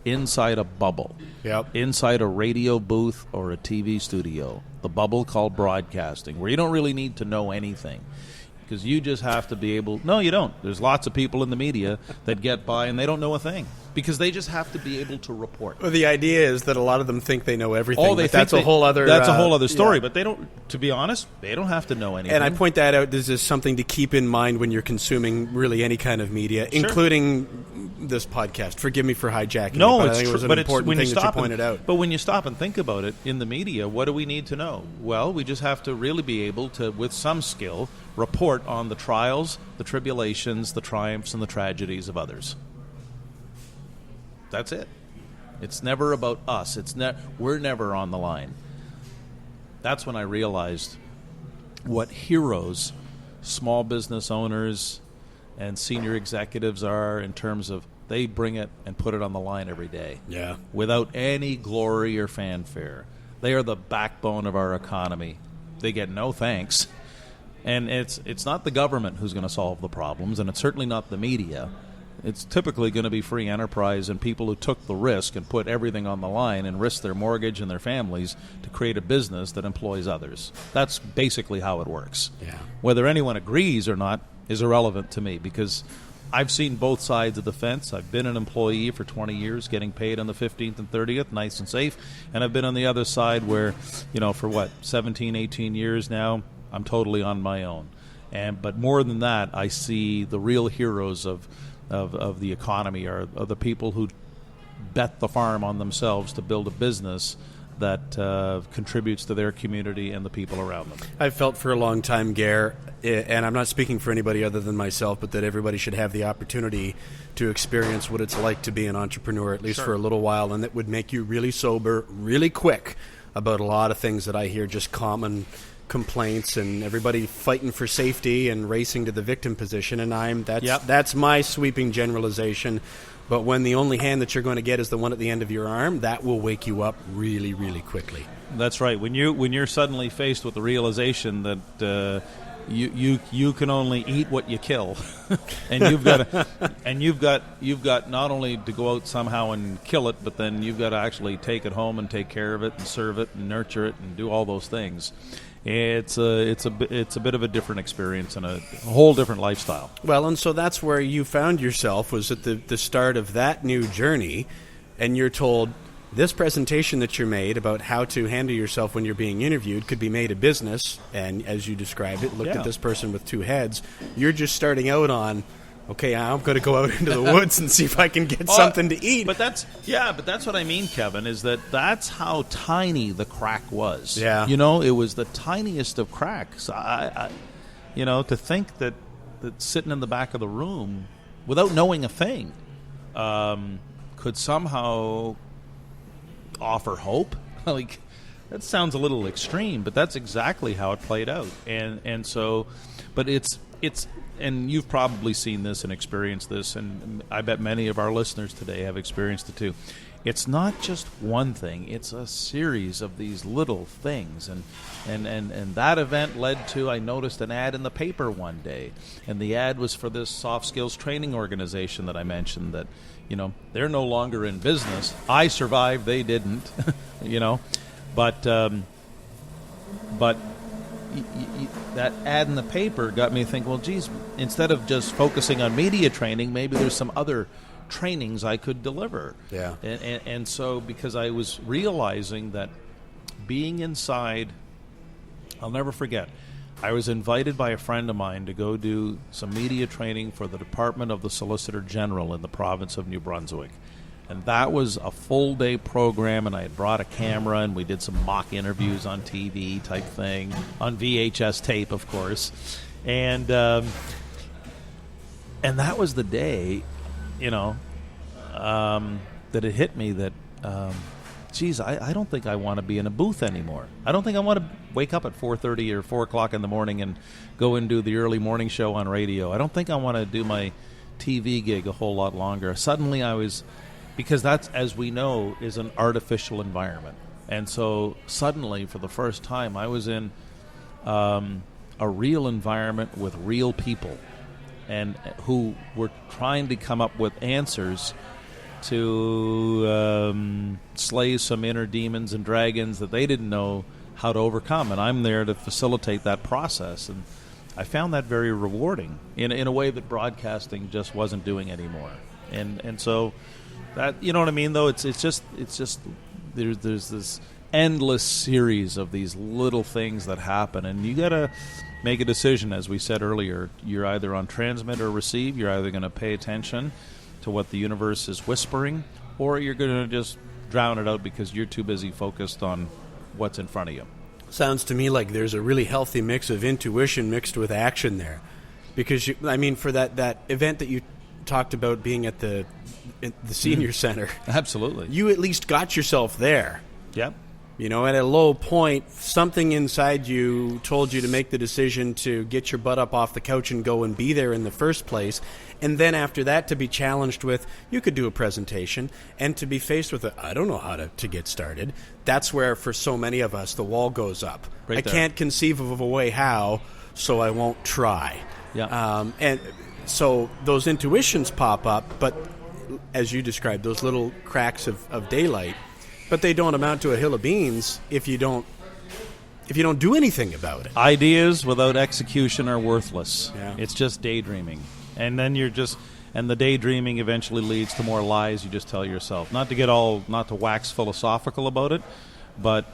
Inside a bubble. Yep. Inside a radio booth or a TV studio. The bubble called broadcasting, where you don't really need to know anything, because you just have to be able... No, you don't. There's lots of people in the media that get by and they don't know a thing, because they just have to be able to report. Well, the idea is that a lot of them think they know everything. Oh, That's a whole other story. Yeah. But they don't. To be honest, they don't have to know anything. And I point that out. This is something to keep in mind when you're consuming really any kind of media, including this podcast. Forgive me for hijacking. No, it, but it's I think it was an but important it's, thing that you pointed out. But when you stop and think about it, in the media, what do we need to know? Well, we just have to really be able to, with some skill, report on the trials, the tribulations, the triumphs, and the tragedies of others. That's it. It's never about us. We're never on the line. That's when I realized what heroes small business owners and senior executives are, in terms of they bring it and put it on the line every day. Yeah. Without any glory or fanfare. They are the backbone of our economy. They get no thanks. And it's not the government who's going to solve the problems, and it's certainly not the media. It's typically going to be free enterprise and people who took the risk and put everything on the line and risked their mortgage and their families to create a business that employs others. That's basically how it works. Yeah. Whether anyone agrees or not is irrelevant to me, because I've seen both sides of the fence. I've been an employee for 20 years, getting paid on the 15th and 30th, nice and safe. And I've been on the other side where, for 17, 18 years now, I'm totally on my own. But more than that, I see the real heroes of the economy are the people who bet the farm on themselves to build a business that contributes to their community and the people around them. I've felt for a long time, Gair, and I'm not speaking for anybody other than myself, but that everybody should have the opportunity to experience what it's like to be an entrepreneur, at least for a little while, and that would make you really sober, really quick about a lot of things that I hear, just common complaints and everybody fighting for safety and racing to the victim position, and that's my sweeping generalization. But when the only hand that you're going to get is the one at the end of your arm, that will wake you up really, really quickly. That's right. When you're suddenly faced with the realization that you can only eat what you kill, and you've got not only to go out somehow and kill it, but then you've got to actually take it home and take care of it and serve it and nurture it and do all those things. It's a bit of a different experience and a whole different lifestyle. Well, and so that's where you found yourself, was at the start of that new journey, and you're told this presentation that you're made about how to handle yourself when you're being interviewed could be made a business, and as you described it, looked at this person with two heads. You're just starting out on, okay, I'm going to go out into the woods and see if I can get something to eat. But that's what I mean, Kevin, is that's how tiny the crack was. Yeah. It was the tiniest of cracks. I to think that sitting in the back of the room without knowing a thing could somehow offer hope. Like, that sounds a little extreme, but that's exactly how it played out. And so, but it's and you've probably seen this and experienced this, and I bet many of our listeners today have experienced it too. It's not just one thing, it's a series of these little things. And that event led to, I noticed an ad in the paper one day, and the ad was for this soft skills training organization that I mentioned that, they're no longer in business. I survived, they didn't, but that ad in the paper got me to think, well, geez, instead of just focusing on media training, maybe there's some other trainings I could deliver. Yeah. And so, because I was realizing that being inside, I'll never forget, I was invited by a friend of mine to go do some media training for the Department of the Solicitor General in the province of New Brunswick. And that was a full-day program, and I had brought a camera, and we did some mock interviews on TV type thing, on VHS tape, of course. And that was the day, that it hit me that, geez, I don't think I want to be in a booth anymore. I don't think I want to wake up at 4:30 or 4 o'clock in the morning and go and do the early morning show on radio. I don't think I want to do my TV gig a whole lot longer. Suddenly because that's, as we know, is an artificial environment. And so suddenly, for the first time, I was in a real environment with real people, and who were trying to come up with answers to slay some inner demons and dragons that they didn't know how to overcome. And I'm there to facilitate that process. And I found that very rewarding in a way that broadcasting just wasn't doing anymore. And so that, you know what I mean, though, it's just there's this endless series of these little things that happen, and you got to make a decision. As we said earlier, you're either on transmit or receive. You're either going to pay attention to what the universe is whispering, or you're going to just drown it out because you're too busy focused on what's in front of you. Sounds to me like there's a really healthy mix of intuition mixed with action there. Because, for that event that you talked about being at the senior center. Absolutely. You at least got yourself there. Yep. At a low point, something inside you told you to make the decision to get your butt up off the couch and go and be there in the first place. And then after that, to be challenged with, you could do a presentation, and to be faced with I don't know how to get started. That's where, for so many of us, the wall goes up. Right I there. can't conceive of a way how, so I won't try. Yeah. And so those intuitions pop up, but as you described, those little cracks of daylight, but they don't amount to a hill of beans if you don't do anything about it. Ideas without execution are worthless. Yeah. It's just daydreaming. And then and the daydreaming eventually leads to more lies you just tell yourself. Not to wax philosophical about it, but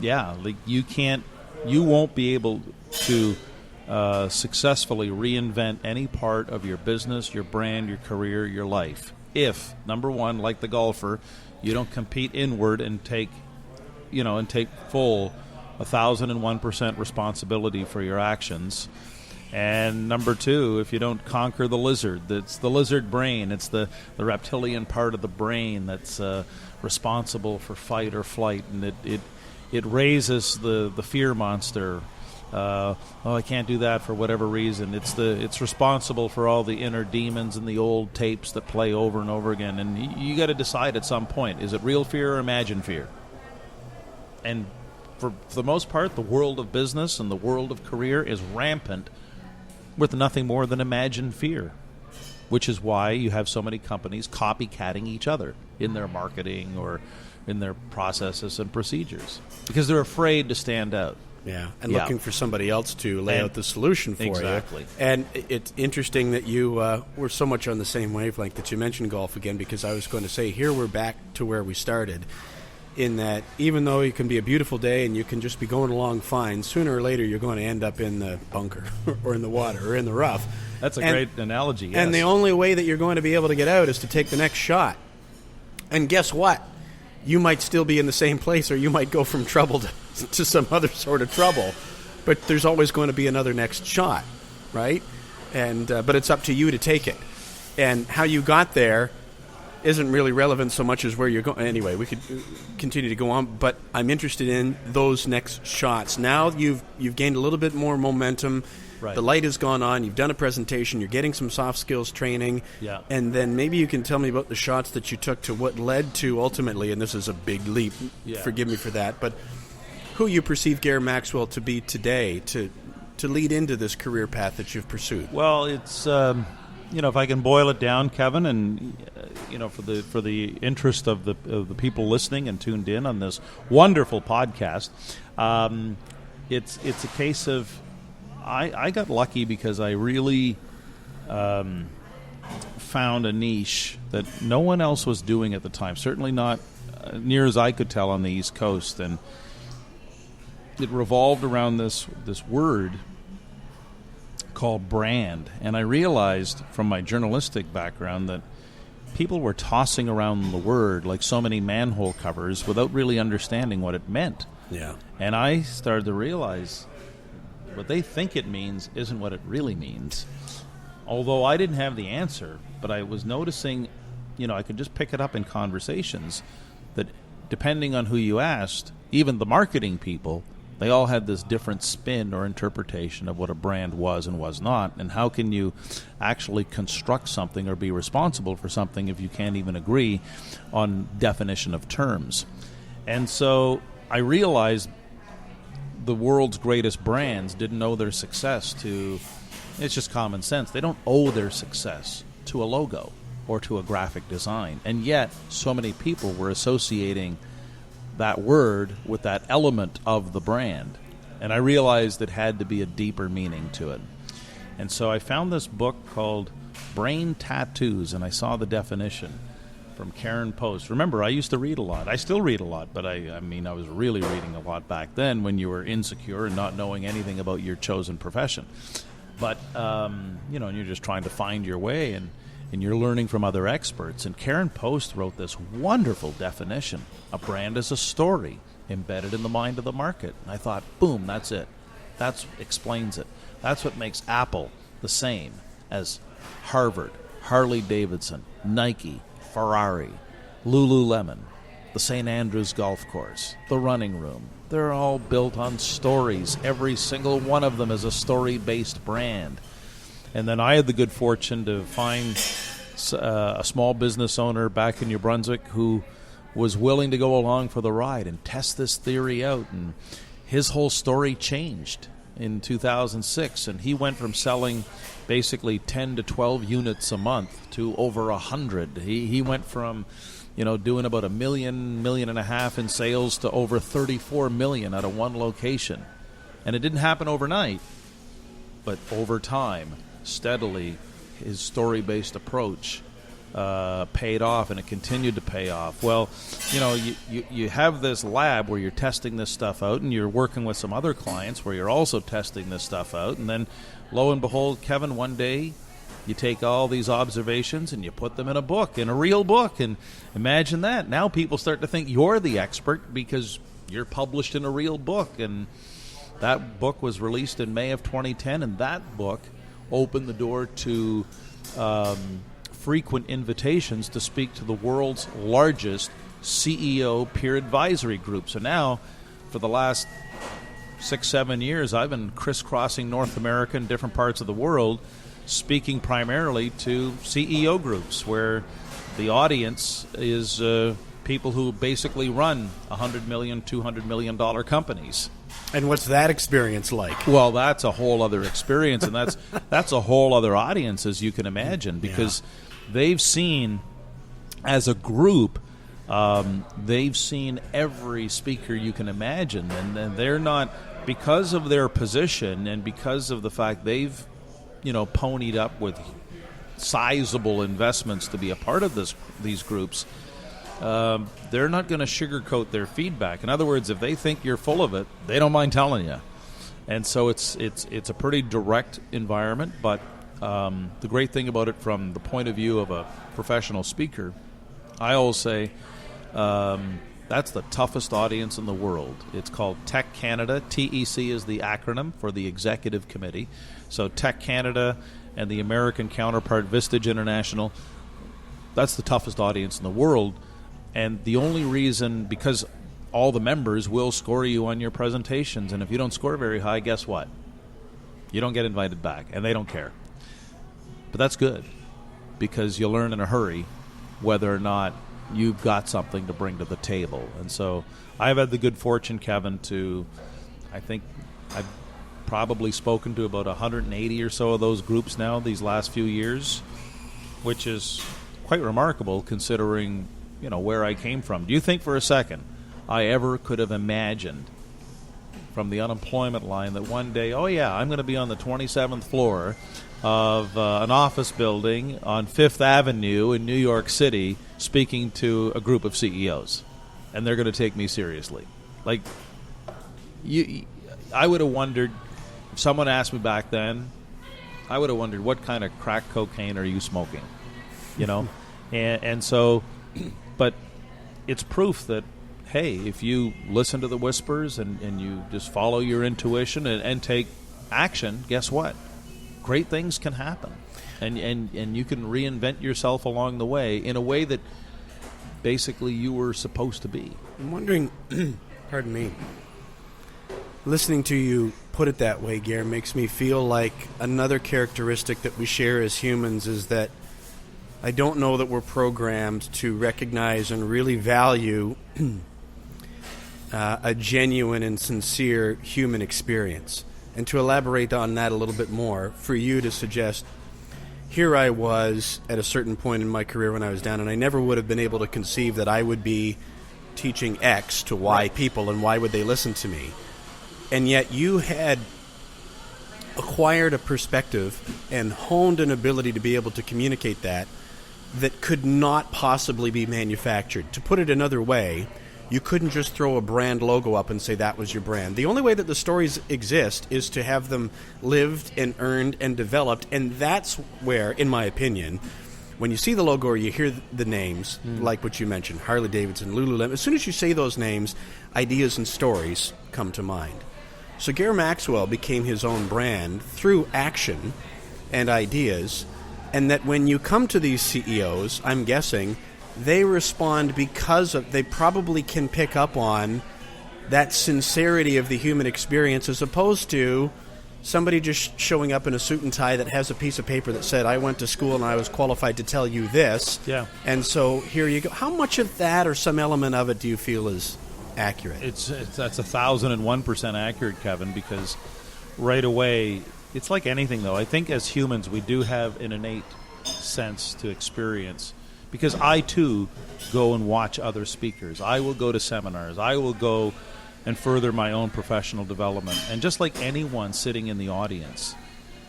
yeah, like you won't be able to successfully reinvent any part of your business, your brand, your career, your life, if, number one, like the golfer, you don't compete inward and take full 1,001% responsibility for your actions. And number two, if you don't conquer the lizard, it's the lizard brain, it's the reptilian part of the brain that's responsible for fight or flight, and it raises the fear monster. I can't do that for whatever reason. It's responsible for all the inner demons and the old tapes that play over and over again. And you got to decide at some point, is it real fear or imagined fear? And for the most part, the world of business and the world of career is rampant with nothing more than imagined fear, which is why you have so many companies copycatting each other in their marketing or in their processes and procedures, because they're afraid to stand out. Yeah, and looking for somebody else to lay out the solution for exactly. you. And it's interesting that you were so much on the same wavelength that you mentioned golf again, because I was going to say, here we're back to where we started, in that even though it can be a beautiful day and you can just be going along fine, sooner or later you're going to end up in the bunker or in the water or in the rough. That's a great analogy, yes. And the only way that you're going to be able to get out is to take the next shot. And guess what? You might still be in the same place, or you might go from trouble to some other sort of trouble. But there's always going to be another next shot, right? And but it's up to you to take it. And how you got there isn't really relevant so much as where you're going. Anyway, we could continue to go on, but I'm interested in those next shots. Now you've gained a little bit more momentum. Right. The light has gone on. You've done a presentation. You're getting some soft skills training. Yeah. And then maybe you can tell me about the shots that you took to what led to ultimately, and this is a big leap, forgive me for that, but who you perceive Gair Maxwell to be today to lead into this career path that you've pursued. Well, it's if I can boil it down, Kevin, and for the interest of the people listening and tuned in on this wonderful podcast, it's a case of I got lucky because I really found a niche that no one else was doing at the time. Certainly not near as I could tell on the East Coast, and it revolved around this word called brand. And I realized from my journalistic background that people were tossing around the word like so many manhole covers without really understanding what it meant. Yeah. And I started to realize what they think it means isn't what it really means. Although I didn't have the answer, but I was noticing, I could just pick it up in conversations that depending on who you asked, even the marketing people, they all had this different spin or interpretation of what a brand was and was not. And how can you actually construct something or be responsible for something if you can't even agree on definition of terms? And so I realized the world's greatest brands didn't owe their success to, it's just common sense, they don't owe their success to a logo or to a graphic design. And yet, so many people were associating that word with that element of the brand. And I realized it had to be a deeper meaning to it. And so I found this book called Brain Tattoos, and I saw the definition from Karen Post. Remember, I used to read a lot. I still read a lot, but I was really reading a lot back then when you were insecure and not knowing anything about your chosen profession. But, and you're just trying to find your way, and you're learning from other experts. And Karen Post wrote this wonderful definition. A brand is a story embedded in the mind of the market. And I thought, boom, that's it. That explains it. That's what makes Apple the same as Harvard, Harley-Davidson, Nike, Ferrari, Lululemon, the St. Andrews Golf Course, the Running Room. They're all built on stories. Every single one of them is a story-based brand. And then I had the good fortune to find a small business owner back in New Brunswick who was willing to go along for the ride and test this theory out. And his whole story changed in 2006. And he went from selling basically 10 to 12 units a month to over 100. He went from, doing about $1 million, $1.5 million in sales to over $34 million out of one location. And it didn't happen overnight, but over time, steadily, his story-based approach paid off, and it continued to pay off. Well, you have this lab where you're testing this stuff out, and you're working with some other clients where you're also testing this stuff out, and then, lo and behold, Kevin, one day, you take all these observations and you put them in a book, in a real book, and imagine that. Now people start to think you're the expert because you're published in a real book, and that book was released in May of 2010, and that book opened the door to frequent invitations to speak to the world's largest CEO peer advisory group. So now, for the last 6-7 years, I've been crisscrossing North America and different parts of the world, speaking primarily to CEO groups where the audience is people who basically run $100 million, $200 million companies. And what's that experience like? Well, that's a whole other experience, and that's a whole other audience, as you can imagine, because they've seen, as a group, they've seen every speaker you can imagine, and they're not, because of their position and because of the fact they've, ponied up with sizable investments to be a part of these groups, they're not going to sugarcoat their feedback. In other words, if they think you're full of it, they don't mind telling you. And so it's a pretty direct environment, but the great thing about it from the point of view of a professional speaker, I always say that's the toughest audience in the world. It's called Tech Canada. TEC is the acronym for the Executive Committee. So Tech Canada and the American counterpart, Vistage International, that's the toughest audience in the world. And the only reason, because all the members will score you on your presentations, and if you don't score very high, guess what? You don't get invited back, and they don't care. But that's good, because you learn in a hurry whether or not you've got something to bring to the table. And so I've had the good fortune, Kevin, to, I think I've probably spoken to about 180 or so of those groups now these last few years, which is quite remarkable considering, where I came from. Do you think for a second I ever could have imagined from the unemployment line that one day, I'm going to be on the 27th floor of an office building on Fifth Avenue in New York City speaking to a group of CEOs, and they're going to take me seriously? Like, I would have wondered if someone asked me back then, I would have wondered, what kind of crack cocaine are you smoking? You know? and so, but it's proof that, hey, if you listen to the whispers and you just follow your intuition and take action, guess what? Great things can happen. And you can reinvent yourself along the way in a way that basically you were supposed to be. I'm wondering, pardon me, listening to you put it that way, Gair, makes me feel like another characteristic that we share as humans is that I don't know that we're programmed to recognize and really value a genuine and sincere human experience. And to elaborate on that a little bit more, for you to suggest, here I was at a certain point in my career when I was down, and I never would have been able to conceive that I would be teaching X to Y people, and why would they listen to me? And yet you had acquired a perspective and honed an ability to be able to communicate that could not possibly be manufactured. To put it another way, you couldn't just throw a brand logo up and say that was your brand. The only way that the stories exist is to have them lived and earned and developed, and that's where, in my opinion, when you see the logo or you hear the names, like what you mentioned, Harley Davidson, Lululemon, as soon as you say those names, ideas and stories come to mind. So Gair Maxwell became his own brand through action and ideas, and that when you come to these CEOs, I'm guessing, they respond because they probably can pick up on that sincerity of the human experience, as opposed to somebody just showing up in a suit and tie that has a piece of paper that said, I went to school and I was qualified to tell you this. Yeah. And so here you go. How much of that or some element of it do you feel is accurate? That's 1,001% accurate, Kevin, because right away, it's like anything, though. I think as humans, we do have an innate sense to experience. Because I, too, go and watch other speakers. I will go to seminars. I will go and further my own professional development. And just like anyone sitting in the audience,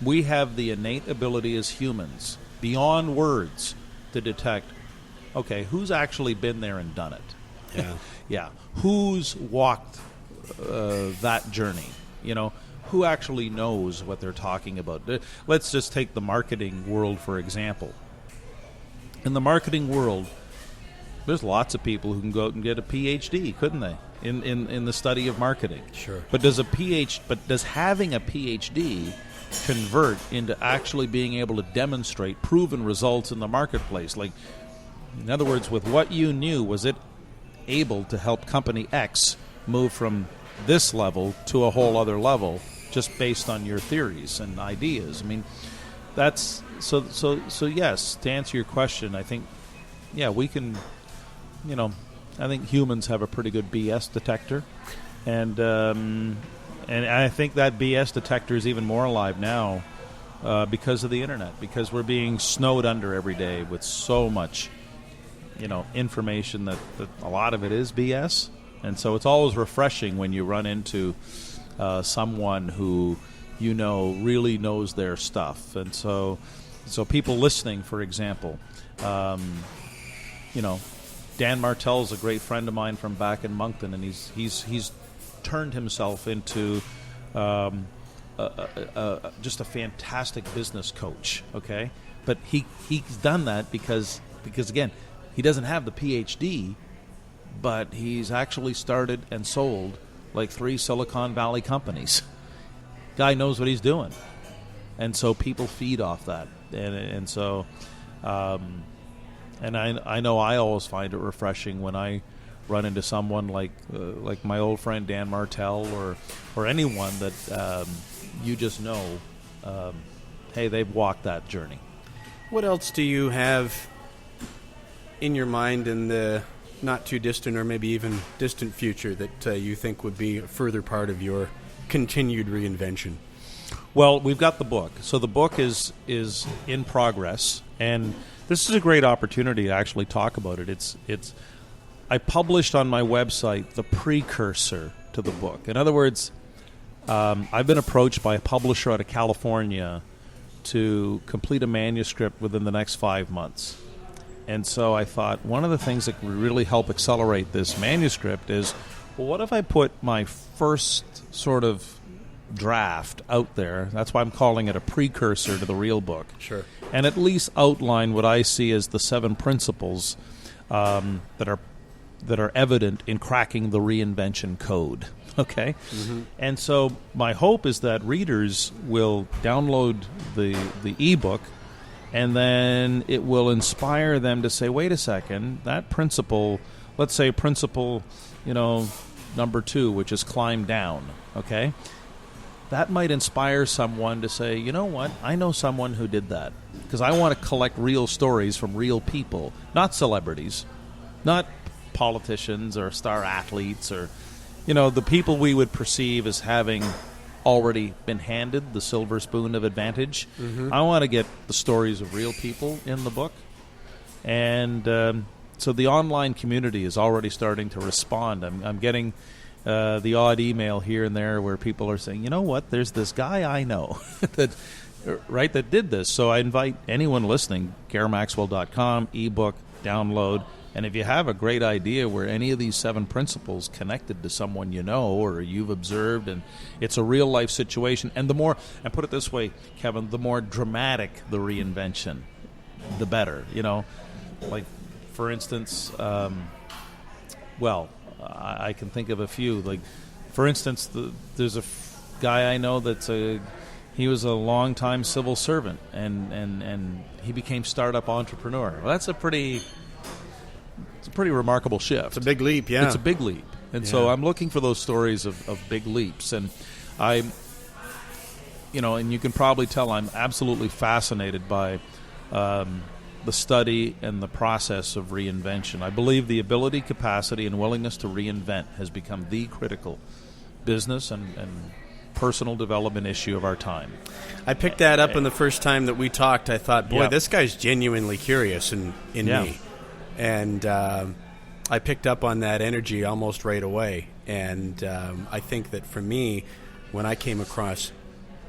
we have the innate ability as humans, beyond words, to detect, okay, who's actually been there and done it? Yeah. Yeah. Who's walked that journey? You know, who actually knows what they're talking about? Let's just take the marketing world, for example. In the marketing world, there's lots of people who can go out and get a PhD, couldn't they, in the study of marketing? Sure. But does having a PhD convert into actually being able to demonstrate proven results in the marketplace? Like, in other words, with what you knew, was it able to help company X move from this level to a whole other level just based on your theories and ideas? I mean, that's so yes, to answer your question, I think, yeah, we can, you know, I think humans have a pretty good BS detector, and I think that BS detector is even more alive now because of the internet, because we're being snowed under every day with so much, you know, information that a lot of it is BS. And so it's always refreshing when you run into someone who, you know, really knows their stuff. And so people listening, for example, you know, Dan Martell's a great friend of mine from back in Moncton, and he's turned himself into just a fantastic business coach. Okay, but he's done that because again, he doesn't have the PhD, but he's actually started and sold like 3 Silicon Valley companies. Guy knows what he's doing, and so people feed off that, and so, and I know I always find it refreshing when I run into someone like my old friend Dan Martell or anyone that you just know, hey, they've walked that journey. What else do you have in your mind in the not too distant or maybe even distant future that you think would be a further part of your continued reinvention? Well, we've got the book. So the book is in progress, and this is a great opportunity to actually talk about it. It's I published on my website the precursor to the book. In other words, I've been approached by a publisher out of California to complete a manuscript within the next 5 months. And so I thought one of the things that would really help accelerate this manuscript is, well, what if I put my first sort of draft out there. That's why I'm calling it a precursor to the real book. Sure. And at least outline what I see as the 7 principles that are evident in cracking the reinvention code. Okay? Mm-hmm. And so my hope is that readers will download the ebook, and then it will inspire them to say, wait a second, that principle, let's say principle, number 2, which is climb down, okay? That might inspire someone to say, you know what, I know someone who did that, because I want to collect real stories from real people, not celebrities, not politicians or star athletes or, the people we would perceive as having already been handed the silver spoon of advantage. Mm-hmm. I want to get the stories of real people in the book. And so the online community is already starting to respond. I'm getting the odd email here and there where people are saying, you know what, there's this guy I know that did this. So I invite anyone listening, GairMaxwell.com, ebook, download. And if you have a great idea where any of these 7 principles connected to someone you know or you've observed, and it's a real life situation, and and put it this way, Kevin, the more dramatic the reinvention, the better. Like, for instance, I can think of a few. Like, for instance, there's a guy I know he was a long-time civil servant, and he became startup entrepreneur. Well, that's a pretty remarkable shift. It's a big leap, yeah. It's a big leap. And so I'm looking for those stories of big leaps. And and you can probably tell I'm absolutely fascinated by the study and the process of reinvention. I believe the ability, capacity, and willingness to reinvent has become the critical business and personal development issue of our time. I picked that up in the first time that we talked. I thought, boy, this guy's genuinely curious in me. And I picked up on that energy almost right away. And I think that for me, when I came across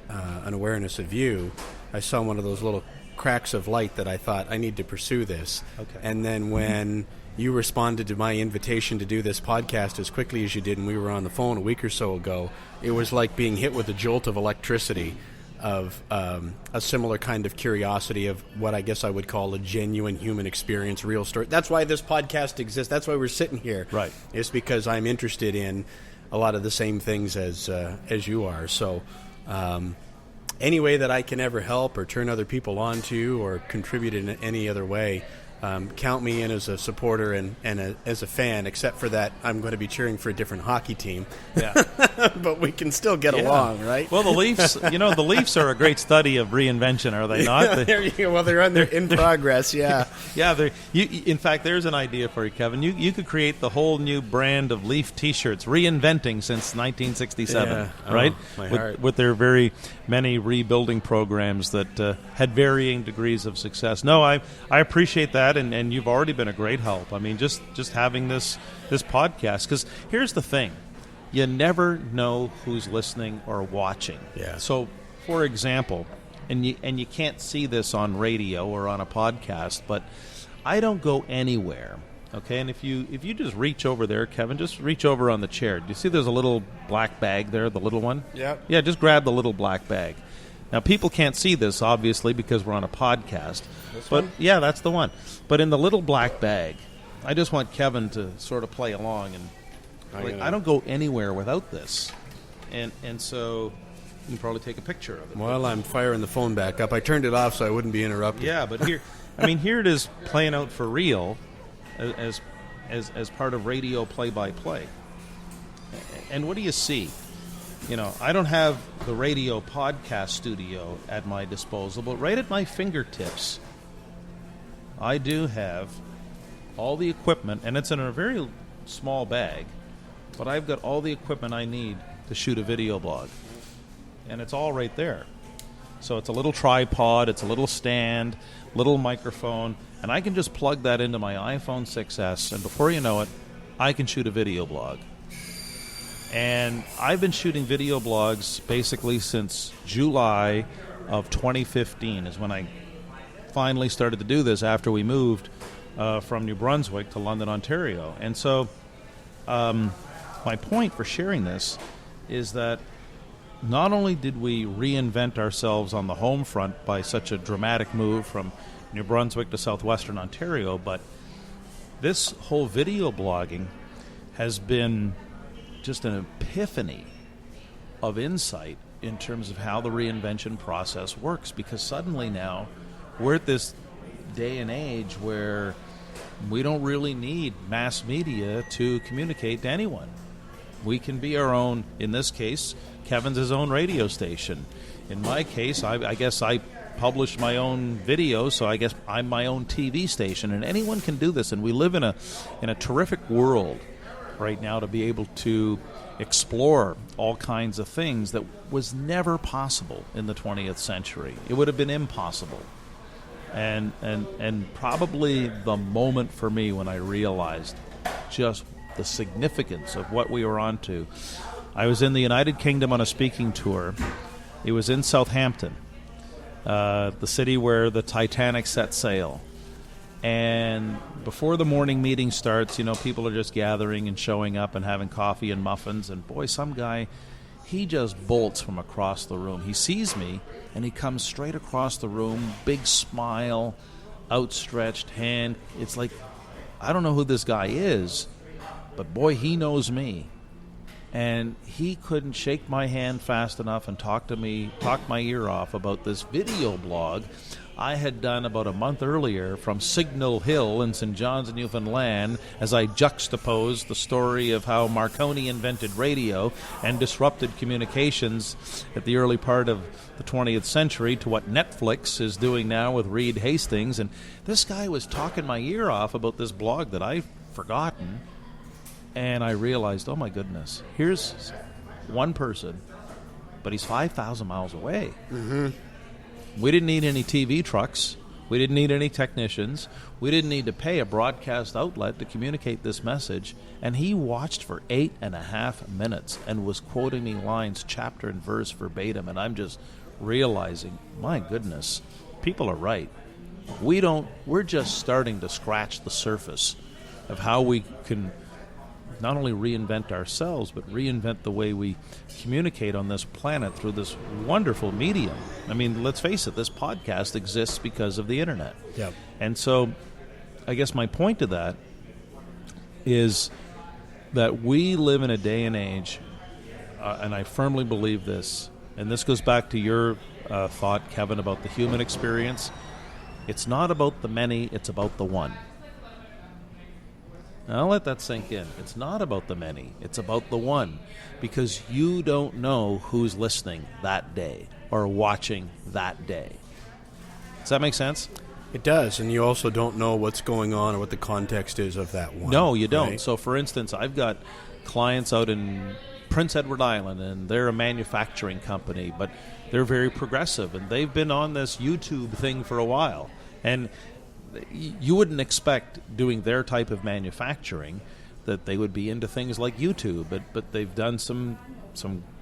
an awareness of you, I saw one of those little cracks of light that I thought, I need to pursue this. Okay. And then when you responded to my invitation to do this podcast as quickly as you did, and we were on the phone a week or so ago, it was like being hit with a jolt of electricity of a similar kind of curiosity of what I guess I would call a genuine human experience, real story. That's why this podcast exists. That's why we're sitting here. Right. It's because I'm interested in a lot of the same things as you are. So any way that I can ever help or turn other people on to or contribute in any other way, count me in as a supporter and as a fan, except for that I'm going to be cheering for a different hockey team. Yeah. But we can still get along, right? Well, the Leafs, the Leafs are a great study of reinvention, are they not? Yeah, there you go. Well, they're in progress, yeah. Yeah, in fact, there's an idea for you, Kevin. You could create the whole new brand of Leaf T-shirts, reinventing since 1967, right? My heart. With their very many rebuilding programs that had varying degrees of success. No, I appreciate that, and you've already been a great help. I mean, just having this podcast, because here's the thing. You never know who's listening or watching. Yeah. So, for example, and you can't see this on radio or on a podcast, but I don't go anywhere. Okay, and if you just reach over there, Kevin, just reach over on the chair. Do you see there's a little black bag there, the little one? Yep. Yeah, just grab the little black bag. Now, people can't see this, obviously, because we're on a podcast. But yeah, that's the one. But in the little black bag, I just want Kevin to sort of play along, and I don't go anywhere without this. And so you can probably take a picture of it. Well, I'm firing the phone back up. I turned it off so I wouldn't be interrupted. Yeah, but here it is playing out for real as part of radio play-by-play. And what do you see? I don't have the radio podcast studio at my disposal, but right at my fingertips, I do have all the equipment, and it's in a very small bag, but I've got all the equipment I need to shoot a video blog. And it's all right there. So it's a little tripod, it's a little stand, little microphone, and I can just plug that into my iPhone 6S, and before you know it, I can shoot a video blog. And I've been shooting video blogs basically since July of 2015 is when I finally started to do this after we moved from New Brunswick to London, Ontario. And so my point for sharing this is that not only did we reinvent ourselves on the home front by such a dramatic move from New Brunswick to southwestern Ontario, but this whole video blogging has been just an epiphany of insight in terms of how the reinvention process works, because suddenly now we're at this day and age where we don't really need mass media to communicate to anyone. We can be our own. In this case, Kevin's his own radio station. In my case, I guess I publish my own video, so I guess I'm my own TV station, and anyone can do this. And we live in a terrific world right now to be able to explore all kinds of things that was never possible in the 20th century. It would have been impossible. And probably the moment for me when I realized just the significance of what we were onto. I was in the United Kingdom on a speaking tour. It was in Southampton, the city where the Titanic set sail. And before the morning meeting starts, people are just gathering and showing up and having coffee and muffins. And boy, some guy, he just bolts from across the room. He sees me, and he comes straight across the room, big smile, outstretched hand. It's like, I don't know who this guy is, but boy, he knows me. And he couldn't shake my hand fast enough and talk my ear off about this video blog I had done about a month earlier from Signal Hill in St. John's, Newfoundland, as I juxtaposed the story of how Marconi invented radio and disrupted communications at the early part of the 20th century to what Netflix is doing now with Reed Hastings. And this guy was talking my ear off about this blog that I've forgotten. And I realized, oh my goodness, here's one person, but he's 5,000 miles away. Mm-hmm. We didn't need any TV trucks. We didn't need any technicians. We didn't need to pay a broadcast outlet to communicate this message. And he watched for 8.5 minutes and was quoting me lines chapter and verse verbatim. And I'm just realizing, my goodness, people are right. We're just starting to scratch the surface of how we can not only reinvent ourselves, but reinvent the way we communicate on this planet through this wonderful medium. I mean, let's face it, this podcast exists because of the internet. Yep. And so I guess my point to that is that we live in a day and age, and I firmly believe this, and this goes back to your thought, Kevin, about the human experience. It's not about the many, it's about the one. Now, I'll let that sink in. It's not about the many. It's about the one. Because you don't know who's listening that day or watching that day. Does that make sense? It does. And you also don't know what's going on or what the context is of that one. No, you don't. Right? So, for instance, I've got clients out in Prince Edward Island, and they're a manufacturing company, but they're very progressive, and they've been on this YouTube thing for a while. And you wouldn't expect, doing their type of manufacturing, that they would be into things like YouTube, but they've done some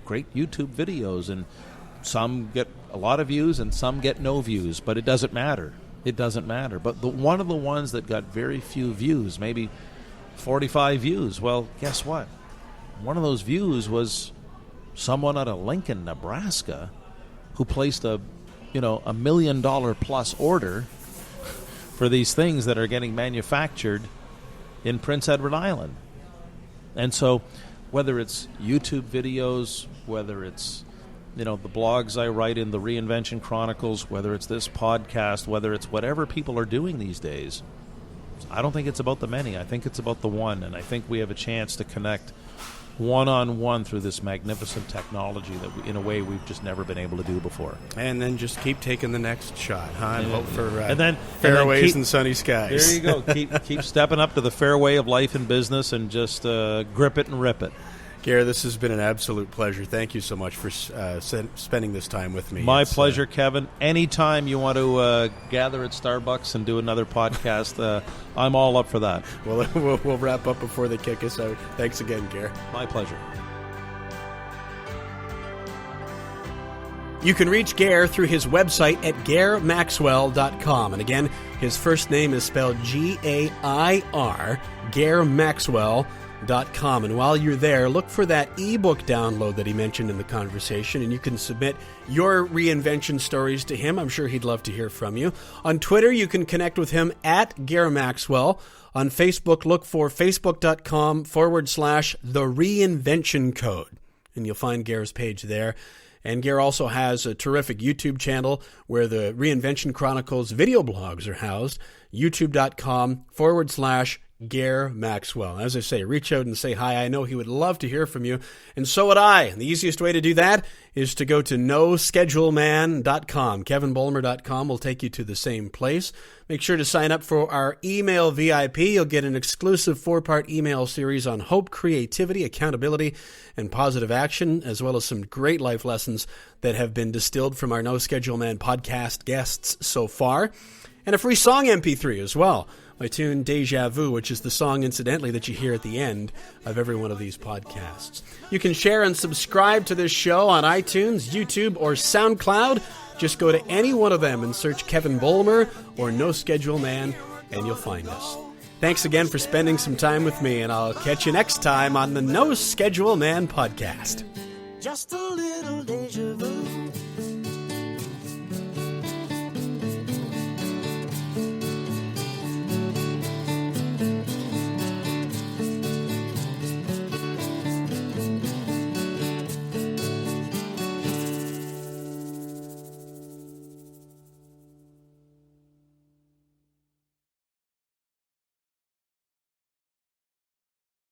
great YouTube videos, and some get a lot of views and some get no views, but it doesn't matter. It doesn't matter. But one of the ones that got very few views, maybe 45 views, well, guess what? One of those views was someone out of Lincoln, Nebraska, who placed a $1 million plus order for these things that are getting manufactured in Prince Edward Island. And so whether it's YouTube videos, whether it's the blogs I write in the Reinvention Chronicles, whether it's this podcast, whether it's whatever people are doing these days, I don't think it's about the many. I think it's about the one, and I think we have a chance to connect one-on-one through this magnificent technology that in a way we've just never been able to do before. And then just keep taking the next shot, huh? And hope for fairways and sunny skies. There you go. Keep stepping up to the fairway of life and business and just grip it and rip it. Gair, this has been an absolute pleasure. Thank you so much for spending this time with me. My pleasure, Kevin. Anytime you want to gather at Starbucks and do another podcast, I'm all up for that. Well, we'll wrap up before they kick us out. Thanks again, Gair. My pleasure. You can reach Gair through his website at gairmaxwell.com. And again, his first name is spelled Gair, Gair Maxwell. And while you're there, look for that ebook download that he mentioned in the conversation, and you can submit your reinvention stories to him. I'm sure he'd love to hear from you. On Twitter, you can connect with him at Gair Maxwell. On Facebook, look for facebook.com/The Reinvention Code, and you'll find Gair's page there. And Gair also has a terrific YouTube channel where the Reinvention Chronicles video blogs are housed, youtube.com/Gair Maxwell. As I say, reach out and say hi. I know he would love to hear from you, and so would I. And the easiest way to do that is to go to noscheduleman.com. KevinBolmer.com will take you to the same place. Make sure to sign up for our email VIP. You'll get an exclusive 4-part email series on hope, creativity, accountability, and positive action, as well as some great life lessons that have been distilled from our No Schedule Man podcast guests so far. And a free song MP3 as well. My tune Deja Vu, which is the song, incidentally, that you hear at the end of every one of these podcasts. You can share and subscribe to this show on iTunes, YouTube, or SoundCloud. Just go to any one of them and search Kevin Bolmer or No Schedule Man, and you'll find us. Thanks again for spending some time with me, and I'll catch you next time on the No Schedule Man podcast. Just a little deja vu.